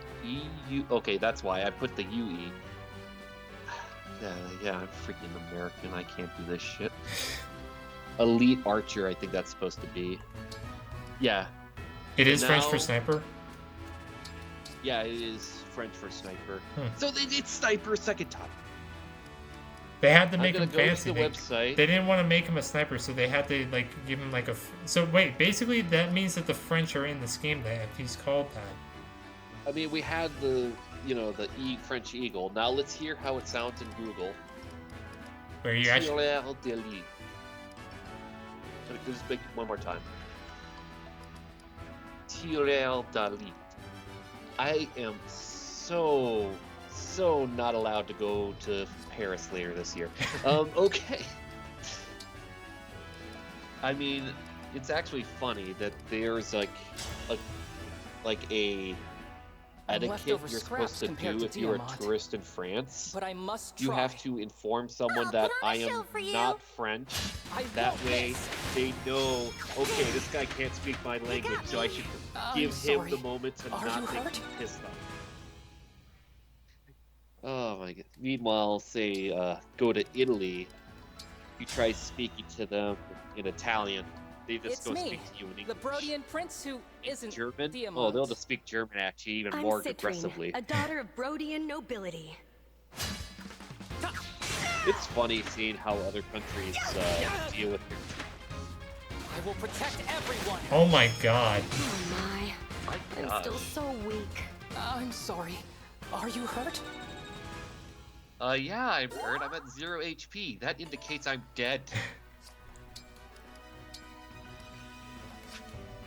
Okay, that's why I put the UE. Yeah, I'm freaking American. I can't do this shit. Elite Archer, I think that's supposed to be. Yeah. It is French Now- for sniper? Yeah, it is French for sniper. Hmm. So it's sniper second time. They had to I'm make gonna him go to fancy. the website. They didn't want to make him a sniper, so they had to like give him like a. So wait, basically that means that the French are in this game. That if he's called that. I mean, we had the French Eagle. Now let's hear how it sounds in Google. Where you actually. Tireur d'Elite. Just make it one more time. Tireur d'Elite. I am so not allowed to go to Paris later this year. Okay. I mean, it's actually funny that there's like a etiquette leftover you're scraps supposed to compared do to if you're a Diamant. tourist in France. But I must You try. have to inform someone I'll that put on I a show am for you. not French. I That won't way, miss. they know, okay, this guy can't speak my language, so I should give him sorry. the moment to Are not you make hurt? him pissed off. Oh my god. Meanwhile, say, go to Italy, you try speaking to them in Italian, they just It's go me, speak to you in the English. Brodian prince who isn't German? Diamant. Oh, they'll just speak German at you even I'm more Citrine, aggressively. a daughter of Brodian nobility. It's funny seeing how other countries deal with it. I will protect everyone. Oh my god. Oh my. My I'm God. still so weak. I'm sorry. Are you hurt? Yeah, I'm hurt. I'm at 0 HP. That indicates I'm dead.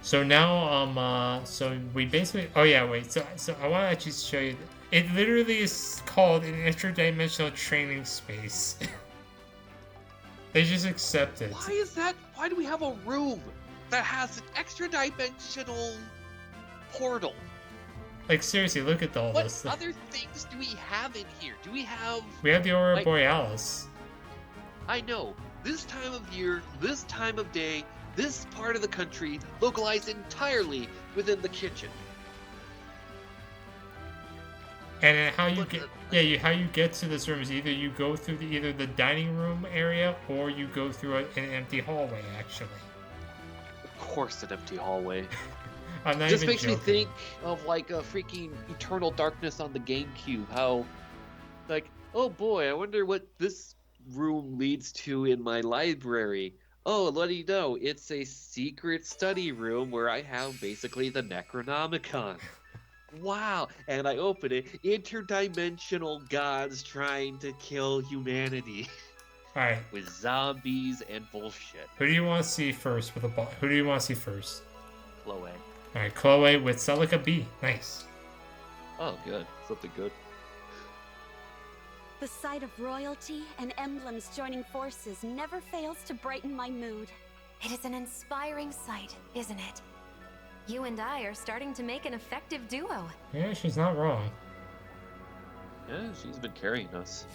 So now, so we basically, oh yeah, wait, so I want to actually show you, it literally is called an interdimensional training space. They just accept it. Why is that? Why do we have a room that has an extra dimensional portal? Like, seriously, look at all What this. other things do we have in here? Do we have... We have the Aurora like, Borealis. I know. This time of year, this time of day, this part of the country, localized entirely within the kitchen. And then how you Look get, at- how you get to this room is either you go through either the dining room area or you go through an empty hallway, actually. Of course, an empty hallway. I'm not Just even makes me joking. think of like a freaking Eternal Darkness on the GameCube. How, like, oh boy, I wonder what this room leads to in my library. Oh, let you know, it's a secret study room where I have basically the Necronomicon. Wow, and I open it, interdimensional gods trying to kill humanity Alright, with zombies and bullshit. who do you want to see first with a ball? Who do you want to see first? Chloe. Alright, Chloe with Celica B. Nice. Oh, good. Something good. The sight of royalty and emblems joining forces never fails to brighten my mood. It is an inspiring sight, isn't it? You and I are starting to make an effective duo. Yeah, she's not wrong. Yeah, she's been carrying us.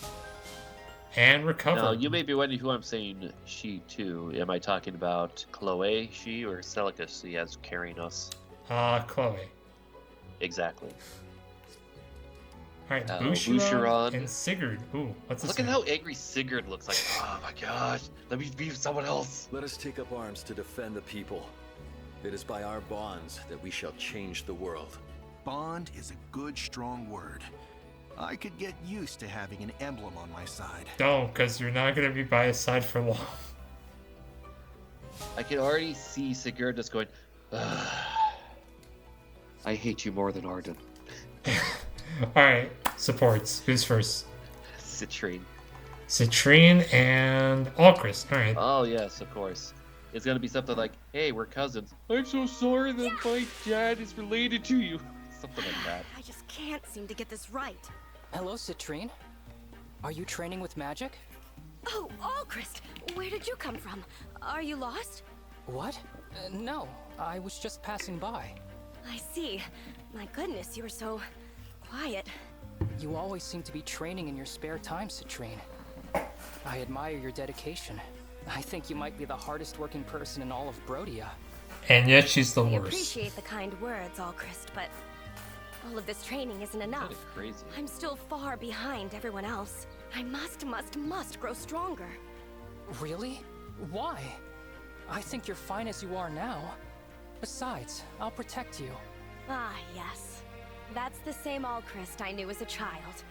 And recovered. Now, you may be wondering who I'm saying she to. Am I talking about Chloe, she, or Celica, she as carrying us? Chloe. Exactly. Alright, Now, Boucheron Boucheron. and Sigurd. Ooh, what's this? Look at how angry Sigurd looks like. Oh my gosh, let me be someone else. Let us take up arms to defend the people. It is by our bonds that we shall change the world. Bond is a good, strong word. I could get used to having an emblem on my side. Don't, because you're not going to be by his side for long. I can already see Sigurd just going, "Ugh, I hate you more than Arden." Alright, supports. Who's first? Citrine. Citrine and Alchrist. Alright. Oh yes, of course. It's gonna be something like, "Hey, we're cousins. I'm so sorry that my dad is related to you." Something like that. I just can't seem to get this right. Hello, Citrine. Are you training with magic? Oh, Allchrist, where did you come from? Are you lost? What? No, I was just passing by. I see. My goodness, you were so quiet. You always seem to be training in your spare time, Citrine. I admire your dedication. I think you might be the hardest working person in all of Brodia. And yet she's the I worst. appreciate the kind words, Allchrist, but all of this training isn't enough. Kinda crazy. I'm still far behind everyone else. I must grow stronger. Really? Why? I think you're fine as you are now. Besides, I'll protect you. Ah, yes. That's the same Allchrist I knew as a child,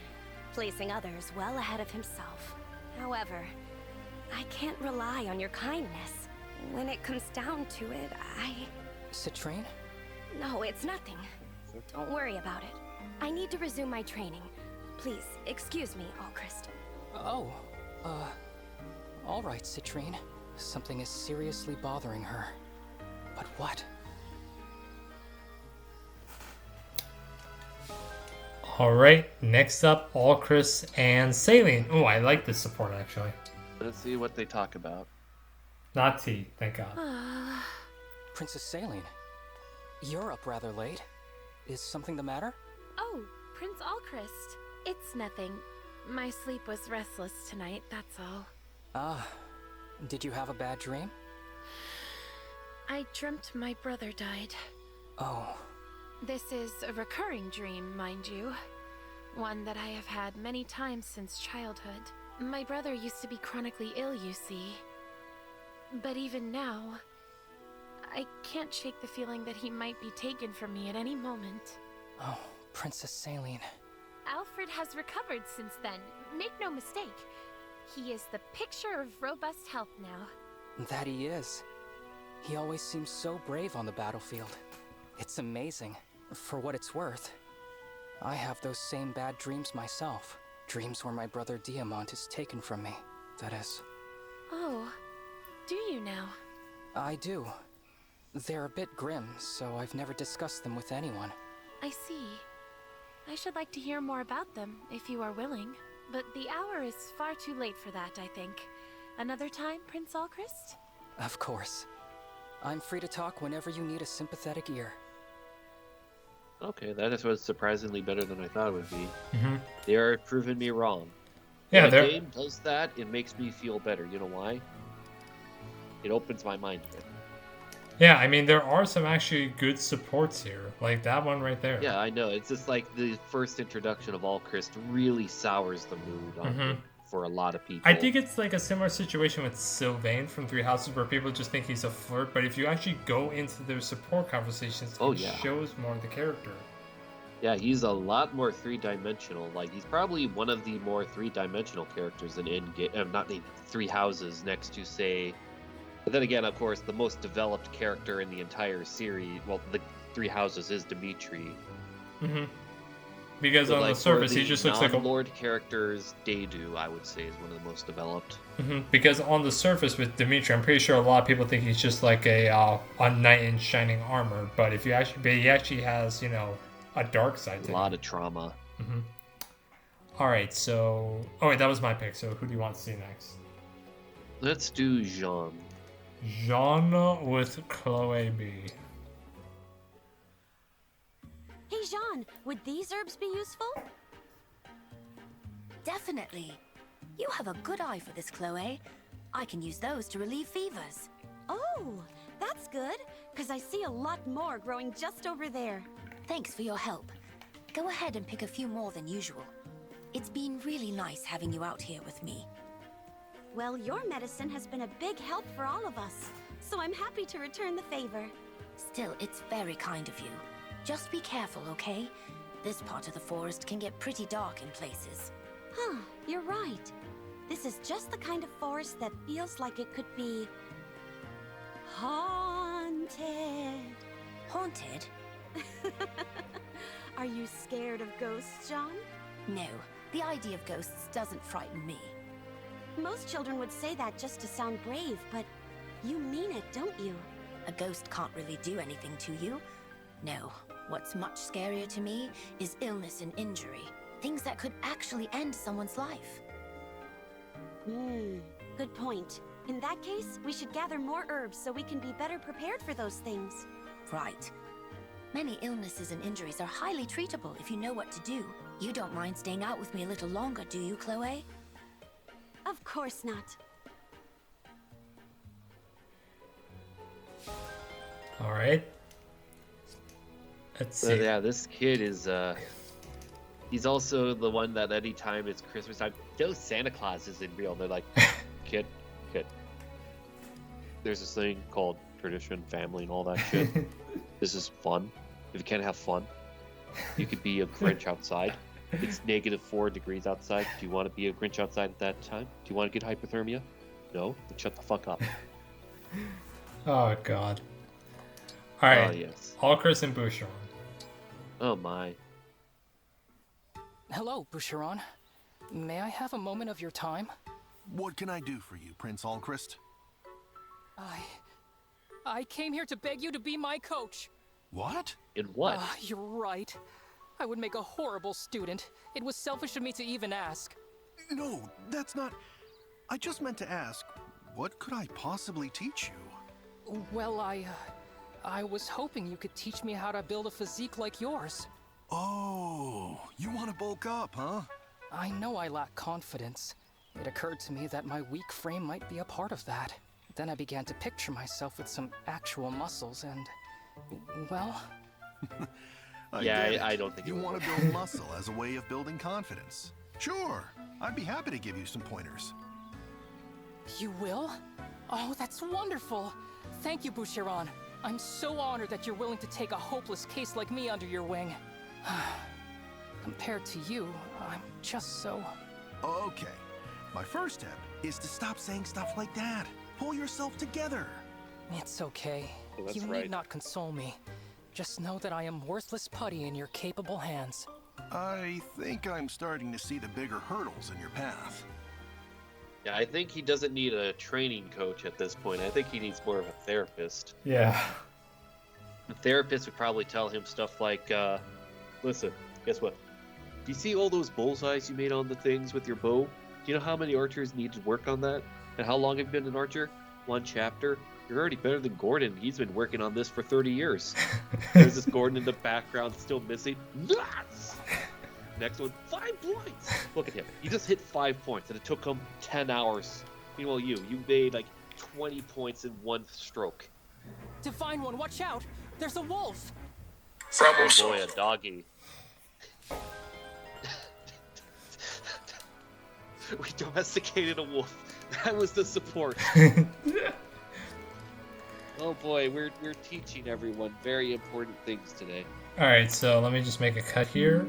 placing others well ahead of himself. However, I can't rely on your kindness. When it comes down to it, Citrine? No, it's nothing. Don't worry about it. I need to resume my training. Please, excuse me, Allchrist. Oh, all right, Citrine. Something is seriously bothering her. But what? Alright, next up, Alchrist and Saline. Oh, I like this support, actually. Let's see what they talk about. Not T, thank God. Princess Saline, you're up rather late. Is something the matter? Oh, Prince Allchrist. It's nothing. My sleep was restless tonight, that's all. Ah, did you have a bad dream? I dreamt my brother died. Oh, This is a recurring dream, mind you. One that I have had many times since childhood. My brother used to be chronically ill, you see. But even now, I can't shake the feeling that he might be taken from me at any moment. oh, Princess Saline. Alfred has recovered since then, make no mistake. He is the picture of robust health now. That he is. He always seems so brave on the battlefield. It's amazing. For what it's worth, I have those same bad dreams myself. Dreams where my brother Diamant is taken from me, that is. Oh, do you now? I do. They're a bit grim, so I've never discussed them with anyone. I see. I should like to hear more about them, if you are willing. But the hour is far too late for that, I think. Another time, Prince Alchrist? Of course. I'm free to talk whenever you need a sympathetic ear. Okay, that was surprisingly better than I thought it would be. Mm-hmm. They are proving me wrong. Yeah, when a game does that, it makes me feel better. You know why? It opens my mind a bit. Yeah, I mean, there are some actually good supports here. Like that one right there. Yeah, I know. It's just like the first introduction of Alchrist really sours the mood on him for a lot of people. I think it's like a similar situation with Sylvain from Three Houses, where people just think he's a flirt, but if you actually go into their support conversations, it shows more of the character. Yeah, he's a lot more three-dimensional. Like, he's probably one of the more three-dimensional characters in Endgame. Not in Three Houses, next to, say... But then again, of course, the most developed character in the entire series, well, the Three Houses is Dimitri. Mm-hmm. Because on the surface, he just looks like a... Lord characters, Dedu, I would say, is one of the most developed. Mm-hmm. Because on the surface with Dimitri, I'm pretty sure a lot of people think he's just like a knight in shining armor. But if you actually... But he actually has, you know, a dark side to him. A lot of trauma. Mm-hmm. Alright, so... Oh, wait, that was my pick. So who do you want to see next? Let's do Jean. Jean with Chloe B. Hey, Jean, would these herbs be useful? Definitely. You have a good eye for this, Chloe. I can use those to relieve fevers. Oh, that's good, because I see a lot more growing just over there. Thanks for your help. Go ahead and pick a few more than usual. It's been really nice having you out here with me. Well, your medicine has been a big help for all of us, so I'm happy to return the favor. Still, it's very kind of you. Just be careful, okay? This part of the forest can get pretty dark in places. Huh, you're right. This is just the kind of forest that feels like it could be... haunted. Haunted? Are you scared of ghosts, John? No, the idea of ghosts doesn't frighten me. Most children would say that just to sound brave, but you mean it, don't you? A ghost can't really do anything to you. No, what's much scarier to me is illness and injury. Things that could actually end someone's life. Good point. In that case, we should gather more herbs so we can be better prepared for those things. Right. Many illnesses and injuries are highly treatable if you know what to do. You don't mind staying out with me a little longer, do you, Chloe? Of course not. All right. Let's see. Yeah, this kid is, he's also the one that anytime it's Christmas time, no, Santa Claus isn't real. They're like, kid. There's this thing called tradition, family, and all that shit. This is fun. If you can't have fun, you could be a Grinch outside. It's -4 degrees outside. Do you want to be a Grinch outside at that time? Do you want to get hypothermia? No? Then shut the fuck up. Oh, God. All right. Oh, yes. Alchrist and Boucheron. Oh, my. Hello, Boucheron. May I have a moment of your time? What can I do for you, Prince Alchrist? I came here to beg you to be my coach. What? In what? You're right. I would make a horrible student. It was selfish of me to even ask. No, that's not... I just meant to ask, what could I possibly teach you? Well, I was hoping you could teach me how to build a physique like yours. Oh, you want to bulk up, huh? I know I lack confidence. It occurred to me that my weak frame might be a part of that. Then I began to picture myself with some actual muscles and... well... I don't think you want to build muscle as a way of building confidence. Sure, I'd be happy to give you some pointers. You will? Oh, that's wonderful! Thank you, Boucheron. I'm so honored that you're willing to take a hopeless case like me under your wing. Compared to you, I'm just so... Okay, my first step is to stop saying stuff like that. Pull yourself together. It's okay. Well, you right. need not console me. Just know that I am worthless putty in your capable hands. I think I'm starting to see the bigger hurdles in your path. Yeah, I think he doesn't need a training coach at this point. I think he needs more of a therapist. Yeah. The therapist would probably tell him stuff like, listen, guess what? Do you see all those bullseyes you made on the things with your bow? Do you know how many archers need to work on that? And how long have you been an archer? 1 chapter? You're already better than Gordon. He's been working on this for 30 years. There's this Gordon in the background still missing. Yes! Next one, 5 points! Look at him. He just hit 5 points, and it took him 10 hours. Meanwhile, you made like 20 points in 1 stroke. Divine One, watch out! There's a wolf! Oh boy, a doggy. We domesticated a wolf. That was the support. Oh boy, we're teaching everyone very important things today. Alright, so let me just make a cut here.